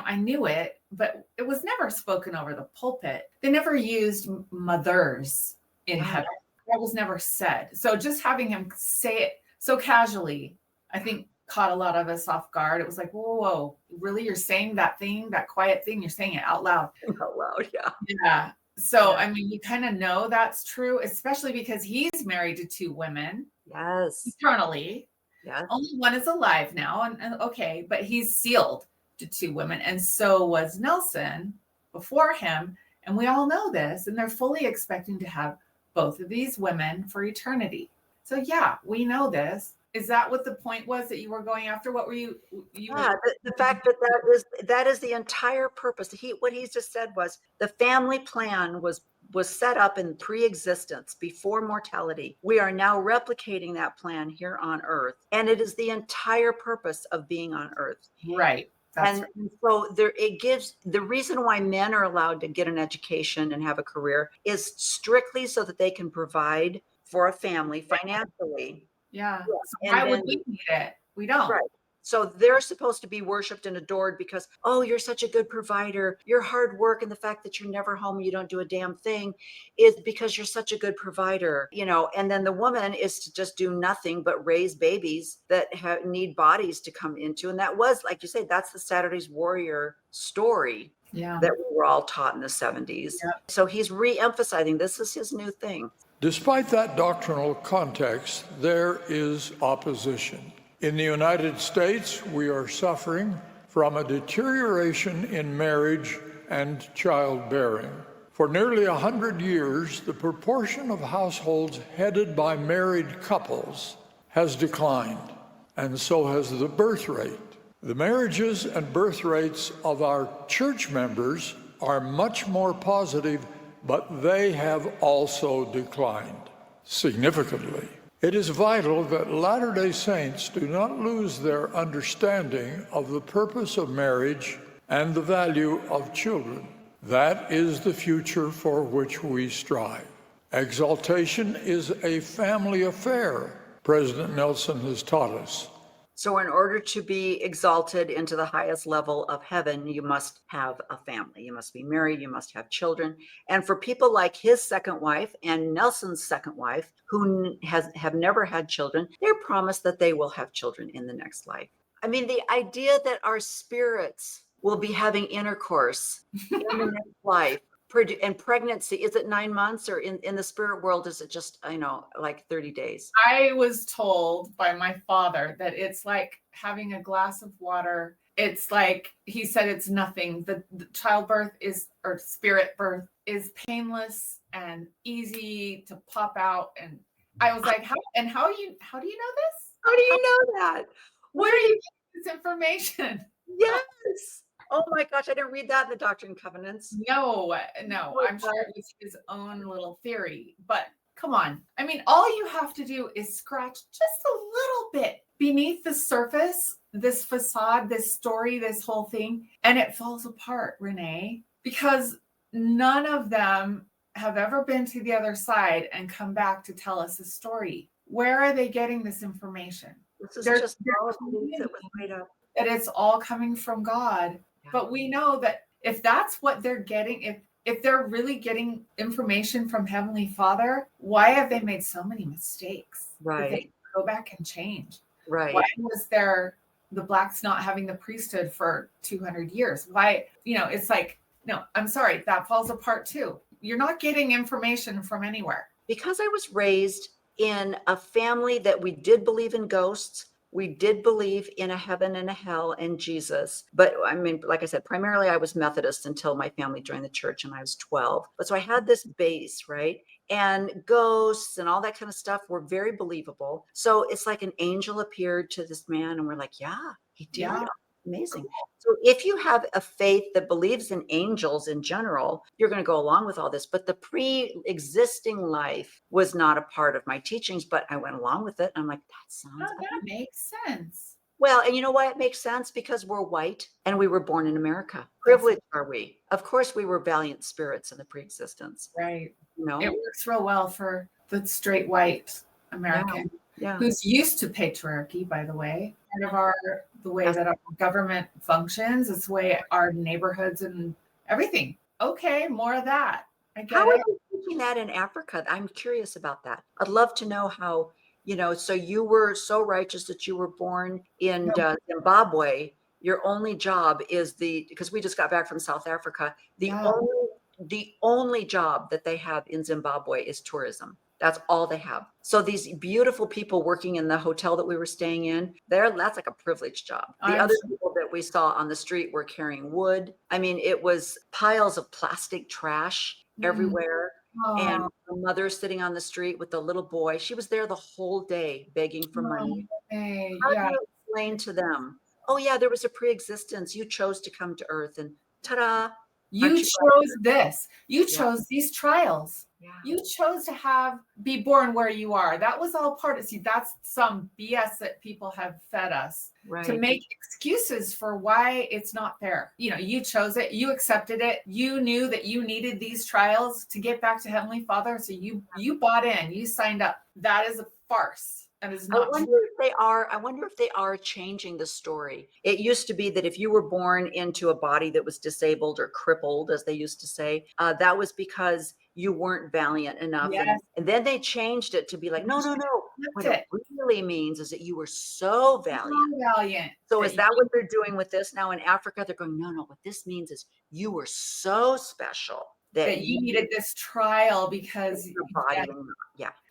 I knew it, but it was never spoken over the pulpit. They never used mothers in heaven. That was never said. So just having him say it so casually, I think caught a lot of us off guard. It was like, whoa, really? You're saying that thing, that quiet thing, you're saying it out loud. Out loud, yeah. Yeah. So, I mean, you kind of know that's true, especially because he's married to 2 women. Yes. Eternally. Yes. Only one is alive now. And okay, but he's sealed to 2 women. And so was Nelson before him. And we all know this. And they're fully expecting to have both of these women for eternity. So yeah, we know this. Is that what the point was that you were going after? What were you the fact that is the entire purpose. What he just said was the family plan was set up in pre-existence before mortality. We are now replicating that plan here on earth. And it is the entire purpose of being on earth. Right. And so it gives the reason why men are allowed to get an education and have a career is strictly so that they can provide for a family financially. Yeah. So why would we need it? We don't. Right. So they're supposed to be worshiped and adored because, oh, you're such a good provider. Your hard work and the fact that you're never home, you don't do a damn thing is because you're such a good provider, and then the woman is to just do nothing but raise babies that need bodies to come into. And that was, like you say, that's the Saturday's Warrior story that we were all taught in the 70s. Yeah. So he's re-emphasizing this is his new thing. Despite that doctrinal context, there is opposition. In the United States, we are suffering from a deterioration in marriage and childbearing. For nearly 100 years, the proportion of households headed by married couples has declined, and so has the birth rate. The marriages and birth rates of our church members are much more positive, but they have also declined significantly. It is vital that Latter-day Saints do not lose their understanding of the purpose of marriage and the value of children. That is the future for which we strive. Exaltation is a family affair, President Nelson has taught us. So in order to be exalted into the highest level of heaven, you must have a family. You must be married. You must have children. And for people like his second wife and Nelson's second wife, who have never had children, they're promised that they will have children in the next life. I mean, the idea that our spirits will be having intercourse in the next life. And pregnancy, is it 9 months, or in the spirit world, is it just, like 30 days? I was told by my father that it's like having a glass of water. It's like, he said it's nothing. The childbirth or spirit birth is painless and easy to pop out. And I was like, how do you know this? How do you know that? Where are you getting this information? Yes. Oh my gosh, I didn't read that in the Doctrine and Covenants. No, I'm sure it was his own little theory, but come on. I mean, all you have to do is scratch just a little bit beneath the surface, this facade, this story, this whole thing, and it falls apart, Renee, because none of them have ever been to the other side and come back to tell us a story. Where are they getting this information? This is just all that was made up. That it's all coming from God. But we know that if that's what they're getting, if they're really getting information from Heavenly Father, why have they made so many mistakes? That they go back and change. Right. Why was there the blacks not having the priesthood for 200 years? Why, it's like, no, I'm sorry, that falls apart too. You're not getting information from anywhere. Because I was raised in a family that we did believe in ghosts. We did believe in a heaven and a hell and Jesus. But I mean, like I said, primarily I was Methodist until my family joined the church and I was 12. But so I had this base, right? And ghosts and all that kind of stuff were very believable. So it's like an angel appeared to this man and we're like, yeah, he did. Yeah. Amazing. So if you have a faith that believes in angels in general, you're going to go along with all this. But the pre-existing life was not a part of my teachings, but I went along with it. I'm like, that sounds that makes sense. Well, and you know why it makes sense? Because we're white and we were born in America. Privileged are we? Of course, we were valiant spirits in the pre-existence. Right. No, it works real well for the straight white American. Yeah. Who's used to patriarchy, by the way. Part of the way that our government functions, it's the way our neighborhoods and everything. Okay, more of that. I get How it. are you teaching that in Africa? I'm curious about that. I'd love to know how, so you were so righteous that you were born in Zimbabwe. Your only job is because we just got back from South Africa. The only job that they have in Zimbabwe is tourism. That's all they have. So these beautiful people working in the hotel that we were staying in, that's like a privileged job. The other people that we saw on the street were carrying wood. I mean, it was piles of plastic trash everywhere. And a mother sitting on the street with the little boy. She was there the whole day begging for money. How do you explain to them, oh yeah, there was a pre-existence. You chose to come to earth and ta-da. You chose this. You chose these trials. Yeah. You chose to be born where you are. That was all part of, that's some BS that people have fed us to make excuses for why it's not fair. You chose it. You accepted it. You knew that you needed these trials to get back to Heavenly Father. So you bought in, you signed up. That is a farce. That is not I wonder if they are changing the story. It used to be that if you were born into a body that was disabled or crippled, as they used to say, that was because you weren't valiant enough. Yes. And then they changed it to be like, no. What it really means is that you were so valiant. So is that what they're doing with this now in Africa? They're going, no. What this means is you were so special that you needed this trial because your body.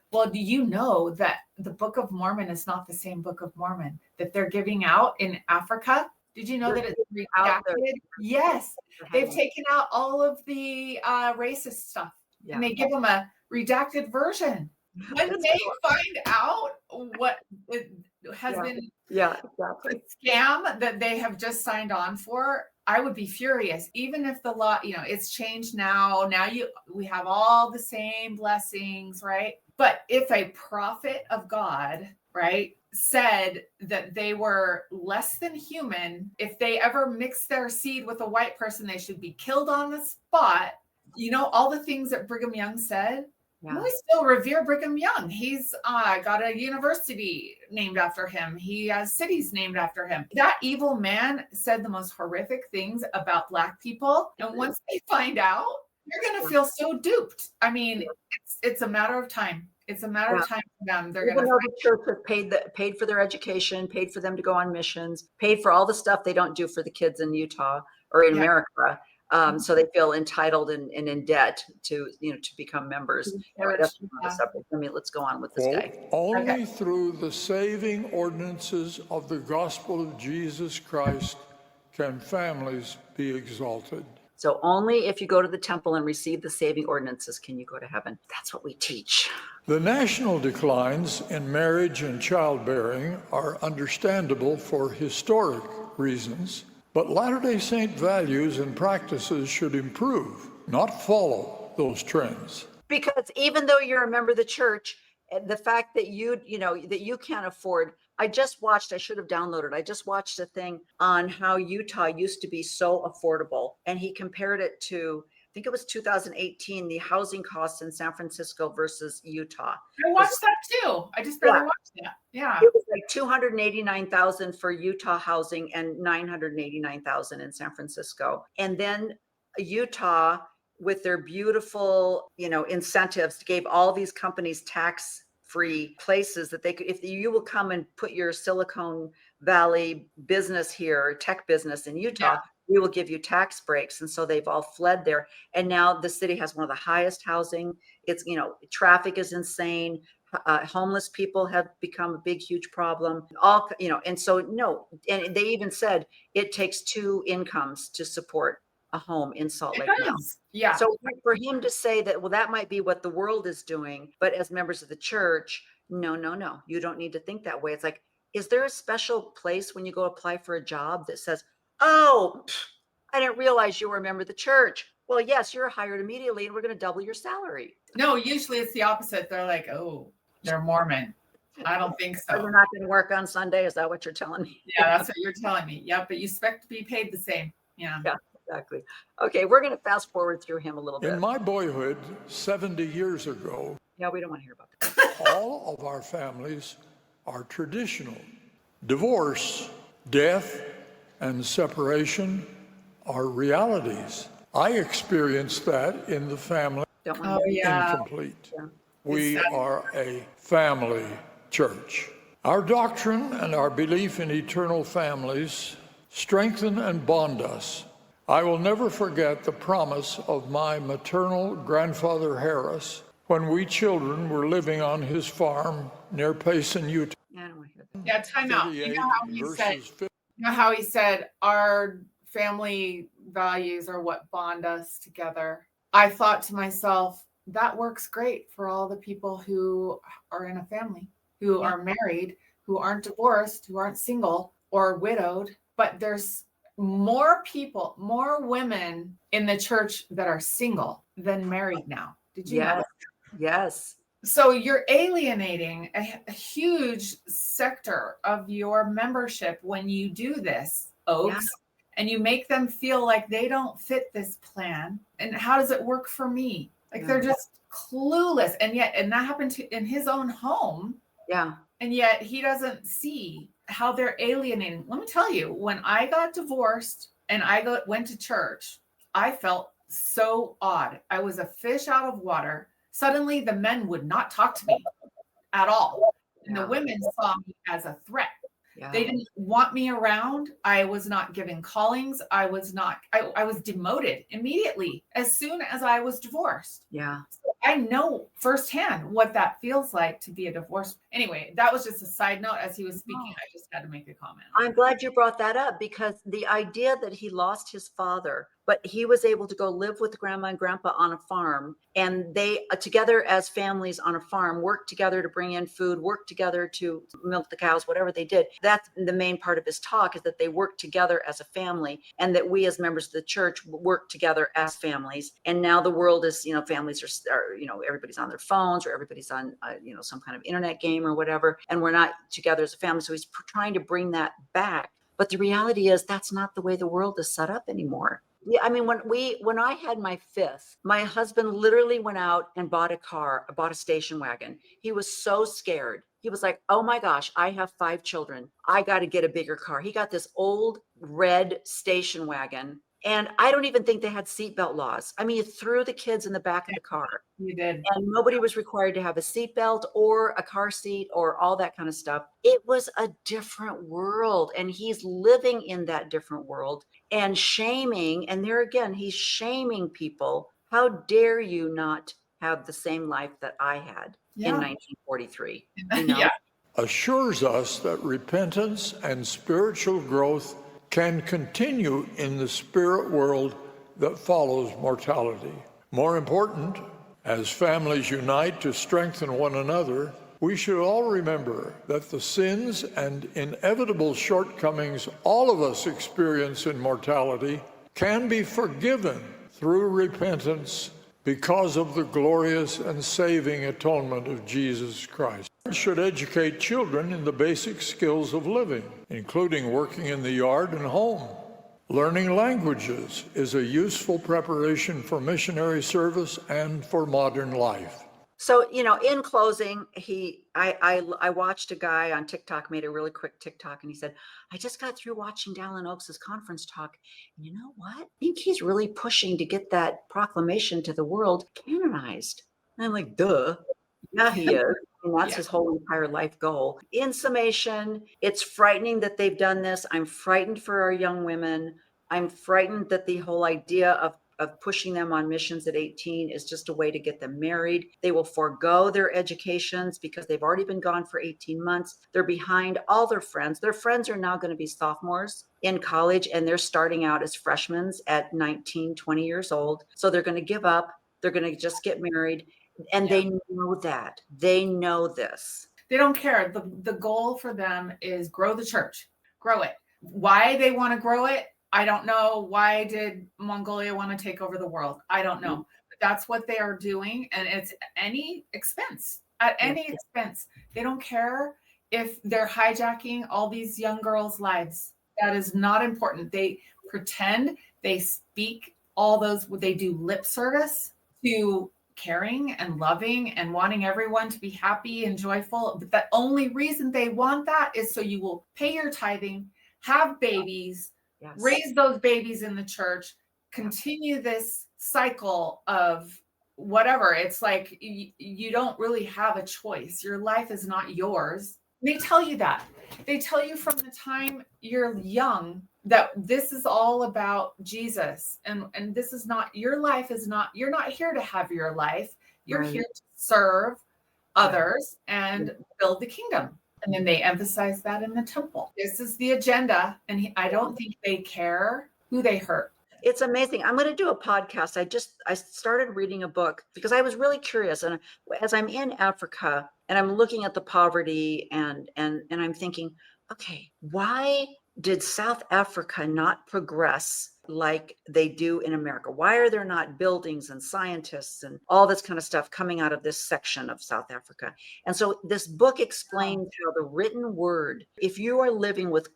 Well, do you know that the Book of Mormon is not the same Book of Mormon that they're giving out in Africa? Did you know that it's redacted? Yes. They've taken out all of the racist stuff and they give them a redacted version. When they find out what it has been a scam that they have just signed on for, I would be furious. Even if the law, it's changed now. Now we have all the same blessings, right? But if a prophet of God, right, said that they were less than human, if they ever mixed their seed with a white person, they should be killed on the spot. All the things that Brigham Young said. Yeah. We still revere Brigham Young. He's got a university named after him. He has cities named after him. That evil man said the most horrific things about Black people. And once they find out, you're going to feel so duped. I mean, it's a matter of time. It's a matter of time for them. They're going to. The church has paid for their education, paid for them to go on missions, paid for all the stuff they don't do for the kids in Utah or in America. So they feel entitled and in debt to become members. Let's go on with this guy. Only through the saving ordinances of the gospel of Jesus Christ can families be exalted. So only if you go to the temple and receive the saving ordinances can you go to heaven. That's what we teach. The national declines in marriage and childbearing are understandable for historic reasons, but Latter-day Saint values and practices should improve, not follow those trends. Because even though you're a member of the church, the fact that you can't afford, I just watched a thing on how Utah used to be so affordable. And he compared it to, I think it was 2018, the housing costs in San Francisco versus Utah. I watched that too. I just barely watched that. Yeah. It was like $289,000 for Utah housing and $989,000 in San Francisco. And then Utah with their beautiful, incentives, gave all these companies tax-free places that they could, if you will come and put your Silicon Valley business here, tech business in Utah, we will give you tax breaks. And so they've all fled there. And now the city has one of the highest housing. It's, traffic is insane. Homeless people have become a big, huge problem. And so no, and they even said it takes 2 incomes to support a home in Salt Lake now. Yeah. So for him to say that, well, that might be what the world is doing, but as members of the church, no, you don't need to think that way. It's like, is there a special place when you go apply for a job that says, oh, I didn't realize you were a member of the church? Well, yes, you're hired immediately and we're going to double your salary. No, usually it's the opposite. They're like, oh, they're Mormon. I don't think so. They're not going to work on Sunday. Is that what you're telling me? Yeah, that's what you're telling me. Yeah, but you expect to be paid the same. Yeah. Yeah, exactly. Okay, we're going to fast forward through him a little bit. In my boyhood, 70 years ago, yeah, we don't want to hear about that. all of our families are traditional. Divorce, death, and separation are realities. I experienced that in the family. Incomplete. Yeah. We are a family church. Our doctrine and our belief in eternal families strengthen and bond us. I will never forget the promise of my maternal grandfather Harris when we children were living on his farm near Payson, Utah. Yeah, time out. You know how he said our family values are what bond us together. I thought to myself, that works great for all the people who are in a family, who are married, who aren't divorced, who aren't single or widowed. But there's more people, more women in the church that are single than married now. Did you know? Yes. So you're alienating a huge sector of your membership when you do this, Oaks. Yeah. And you make them feel like they don't fit this plan. And how does it work for me? Like they're just clueless. And that happened in his own home. Yeah. And yet he doesn't see how they're alienating. Let me tell you, when I got divorced and I went to church, I felt so odd. I was a fish out of water. Suddenly the men would not talk to me at all. And the women saw me as a threat. Yeah. They didn't want me around. I was not given callings. I was demoted immediately as soon as I was divorced. Yeah. So I know firsthand what that feels like to be a divorced. Anyway, that was just a side note as he was speaking. I just had to make a comment. I'm glad you brought that up because the idea that he lost his father, but he was able to go live with grandma and grandpa on a farm, and they together as families on a farm worked together to bring in food, worked together to milk the cows, whatever they did. That's the main part of his talk, is that they worked together as a family, and that we as members of the church work together as families. And now the world is, families are everybody's on their phones, or everybody's on some kind of internet game or whatever, and we're not together as a family. So he's trying to bring that back. But the reality is that's not the way the world is set up anymore. Yeah, I mean, when I had my 5th, my husband literally went out and bought a station wagon. He was so scared. He was like, oh my gosh, I have 5 children. I got to get a bigger car. He got this old red station wagon. And I don't even think they had seatbelt laws. I mean, you threw the kids in the back of the car. You did. And nobody was required to have a seatbelt or a car seat or all that kind of stuff. It was a different world. And he's living in that different world and shaming. And there again, he's shaming people. How dare you not have the same life that I had in 1943? Yeah. Assures us that repentance and spiritual growth can continue in the spirit world that follows mortality. More important, as families unite to strengthen one another, we should all remember that the sins and inevitable shortcomings all of us experience in mortality can be forgiven through repentance because of the glorious and saving atonement of Jesus Christ. We should educate children in the basic skills of living, including working in the yard and home. Learning languages is a useful preparation for missionary service and for modern life. So, in closing, I watched a guy on TikTok, made a really quick TikTok, and he said, I just got through watching Dallin Oaks' conference talk. And you know what? I think he's really pushing to get that proclamation to the world canonized. And I'm like, duh. Yeah, he is. And that's his whole entire life goal. In summation, it's frightening that they've done this. I'm frightened for our young women. I'm frightened that the whole idea of pushing them on missions at 18 is just a way to get them married. They will forego their educations because they've already been gone for 18 months. They're behind all their friends. Their friends are now going to be sophomores in college, and they're starting out as freshmen at 19, 20 years old. So they're going to give up. They're going to just get married. And they know that. They know this. They don't care. The goal for them is grow the church, grow it. Why they want to grow it, I don't know. Why did Mongolia want to take over the world? I don't know. But that's what they are doing. And it's any expense, at any expense. They don't care if they're hijacking all these young girls' lives. That is not important. They pretend, they speak all those, they do lip service to caring and loving and wanting everyone to be happy and joyful. But the only reason they want that is so you will pay your tithing, have babies, raise those babies in the church, continue this cycle of whatever. It's like you don't really have a choice. Your life is not yours. They tell you that. They tell you from the time you're young that this is all about Jesus. And this is not, your life is not, you're not here to have your life. You're here to serve others and build the kingdom. And then they emphasize that in the temple. This is the agenda. And I don't think they care who they hurt. It's amazing. I'm going to do a podcast. I started reading a book because I was really curious. And as I'm in Africa and I'm looking at the poverty and I'm thinking, okay, why did South Africa not progress like they do in America? Why are there not buildings and scientists and all this kind of stuff coming out of this section of South Africa? And so this book explains how the written word, if you are living with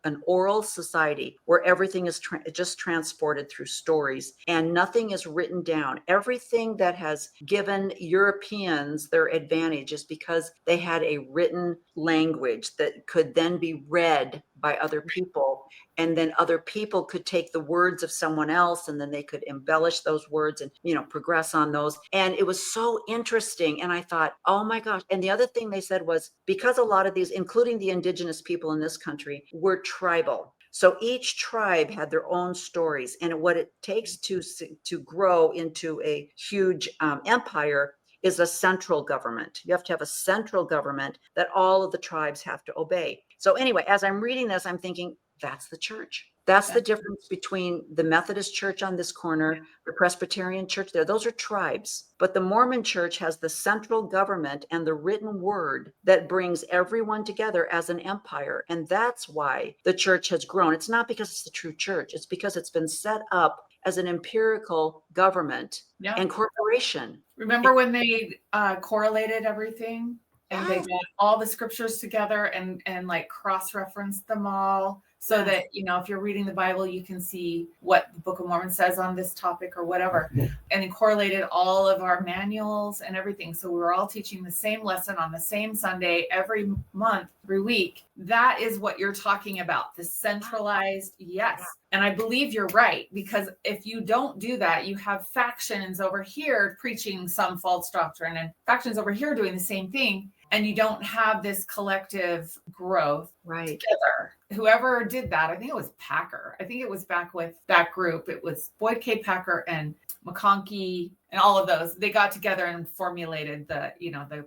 an oral society where everything is just transported through stories and nothing is written down, everything that has given Europeans their advantage is because they had a written language that could then be read by other people, and then other people could take the words of someone else and then they could embellish those words and progress on those. And it was so interesting. And I thought, oh my gosh. And the other thing they said was, because a lot of these, including the indigenous people in this country, were tribal. So each tribe had their own stories, and what it takes to grow into a huge empire is a central government. You have to have a central government that all of the tribes have to obey. So anyway, as I'm reading this, I'm thinking, that's the church. That's the difference between the Methodist church on this corner, the Presbyterian church there. Those are tribes. But the Mormon church has the central government and the written word that brings everyone together as an empire. And that's why the church has grown. It's not because it's the true church. It's because it's been set up as an empirical government and corporation. Remember when they correlated everything and they got all the scriptures together and like cross-referenced them all so that, if you're reading the Bible, you can see what the Book of Mormon says on this topic or whatever, and it correlated all of our manuals and everything. So we were all teaching the same lesson on the same Sunday every month, every week. That is what you're talking about, the centralized, yes. And I believe you're right, because if you don't do that, you have factions over here preaching some false doctrine and factions over here doing the same thing. And you don't have this collective growth together. Whoever did that, I think it was Packer. I think it was back with that group. It was Boyd K. Packer and McConkie and all of those. They got together and formulated the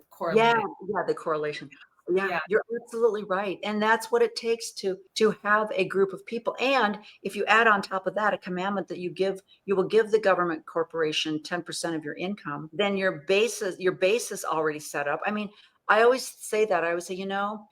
correlation. Yeah, the correlation. Yeah, you're absolutely right. And that's what it takes to have a group of people. And if you add on top of that a commandment that you will give the government corporation 10% of your income, then your base is already set up. I mean, I always say that. I always say,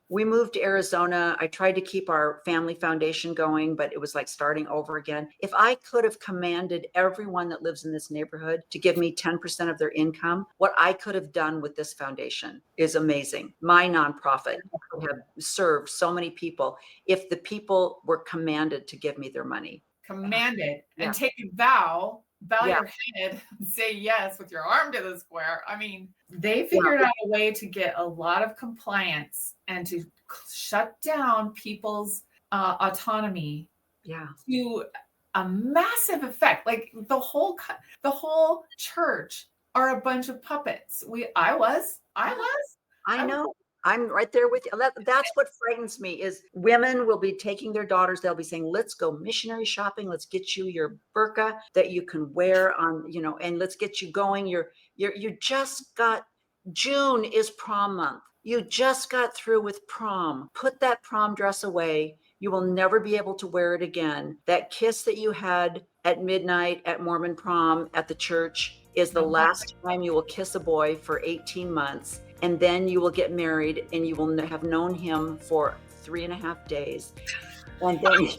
we moved to Arizona. I tried to keep our family foundation going, but it was like starting over again. If I could have commanded everyone that lives in this neighborhood to give me 10% of their income, what I could have done with this foundation is amazing. My nonprofit could have served so many people if the people were commanded to give me their money. Commanded and take a vow bow Yeah. your head and say yes with your arm to the square. I mean, they figured out a way to get a lot of compliance and to shut down people's autonomy to a massive effect. Like the whole church are a bunch of puppets. I know. I'm right there with you. That's what frightens me is women will be taking their daughters. They'll be saying, let's go missionary shopping. Let's get you your burqa that you can wear on, and let's get you going. You just got, June is prom month. You just got through with prom. Put that prom dress away. You will never be able to wear it again. That kiss that you had at midnight at Mormon prom at the church is the last time you will kiss a boy for 18 months. And then you will get married and you will have known him for 3.5 days. And then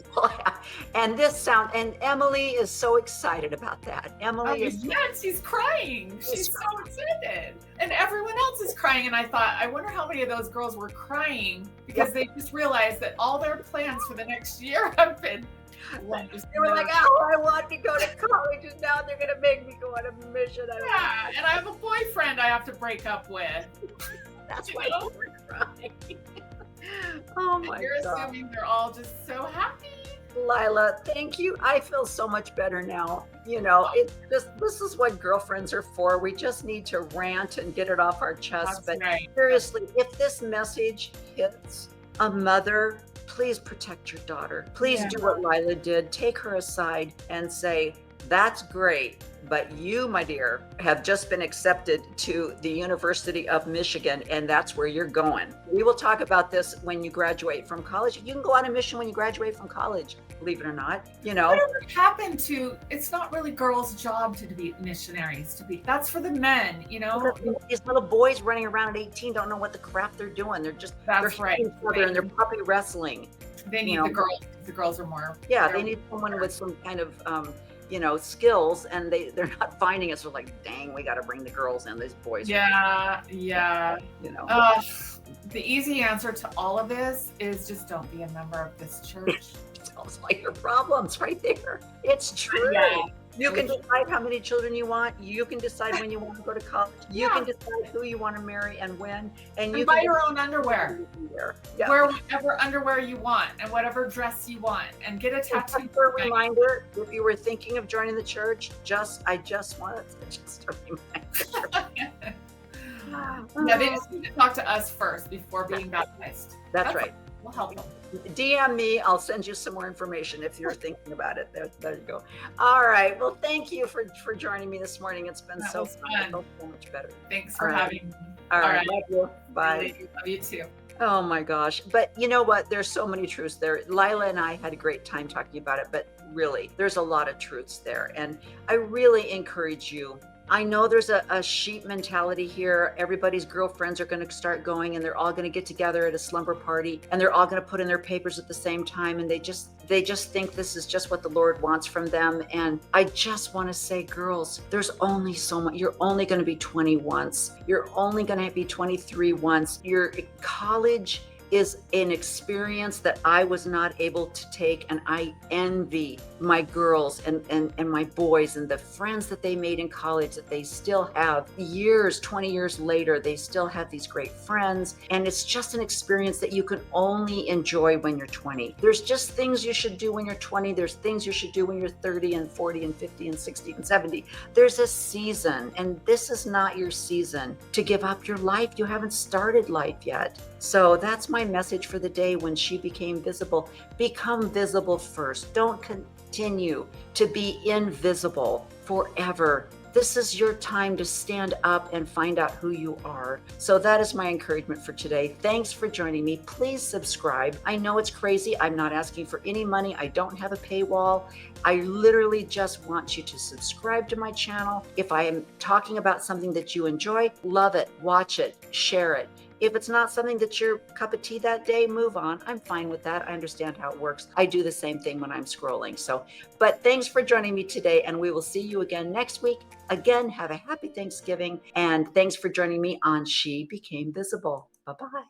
and Emily is so excited about that. Emily is she's crying. She's so excited. And everyone else is crying. And I thought, I wonder how many of those girls were crying because they just realized that all their plans for the next year have been. They were like, oh, I want to go to college and now they're going to make me go on a mission. Yeah, and I have a boyfriend I have to break up with. That's why we're crying. Oh my God. You're assuming they're all just so happy. Lila, thank you. I feel so much better now. It's just, this is what girlfriends are for. We just need to rant and get it off our chest. That's right. Seriously, if this message hits a mother, please protect your daughter. Please do what Lila did. Take her aside and say, that's great, but you, my dear, have just been accepted to the University of Michigan, and that's where you're going. We will talk about this when you graduate from college. You can go on a mission when you graduate from college, believe it or not. Whatever happened to, it's not really girls' job to be missionaries, that's for the men, These little boys running around at 18 don't know what the crap they're doing. They're just, they're hitting each other and they're puppy wrestling. They need the girls. The girls are more. Yeah, they need someone with some kind of, skills, and they're not finding it. So like, dang, we got to bring the girls in. These boys. Yeah. The easy answer to all of this is just don't be a member of this church. Sounds like your problems right there. It's true. Yeah. You can decide how many children you want. You can decide when you want to go to college. You can decide who you want to marry and when. And you buy can your own underwear. Yeah. Wear whatever underwear you want and whatever dress you want, and get a tattoo. For a reminder, if you were thinking of joining the church, I just wanted to just a reminder. Yeah, they just need to talk to us first before being baptized. That's right. We'll help them. DM me. I'll send you some more information if you're thinking about it. There you go. All right. Well, thank you for joining me this morning. It's been so fun. I felt so much better. Thanks for having me. All right. Love you. Bye. Love you too. Oh my gosh. But you know what? There's so many truths there. Lila and I had a great time talking about it, but really, there's a lot of truths there. And I really encourage you. I know there's a sheep mentality here. Everybody's girlfriends are going to start going and they're all going to get together at a slumber party and they're all going to put in their papers at the same time. And they just think this is just what the Lord wants from them. And I just want to say, girls, there's only so much. You're only going to be 20 once. You're only going to be 23 once. Your college is an experience that I was not able to take, and I envy my girls and my boys and the friends that they made in college that they still have 20 years later. They still have these great friends, and it's just an experience that you can only enjoy when you're 20. There's just things you should do when you're 20. There's things you should do when you're 30 and 40 and 50 and 60 and 70. There's a season, and this is not your season to give up your life. You haven't started life yet. So that's my message for the day. When she became visible, become visible first. Don't continue to be invisible forever. This is your time to stand up and find out who you are. So that is my encouragement for today. Thanks for joining me. Please subscribe. I know it's crazy. I'm not asking for any money. I don't have a paywall. I literally just want you to subscribe to my channel. If I am talking about something that you enjoy, love it, watch it, share it. If it's not something that's your cup of tea that day, move on. I'm fine with that. I understand how it works. I do the same thing when I'm scrolling. But thanks for joining me today, and we will see you again next week. Again, have a happy Thanksgiving, and thanks for joining me on She Became Visible. Bye-bye.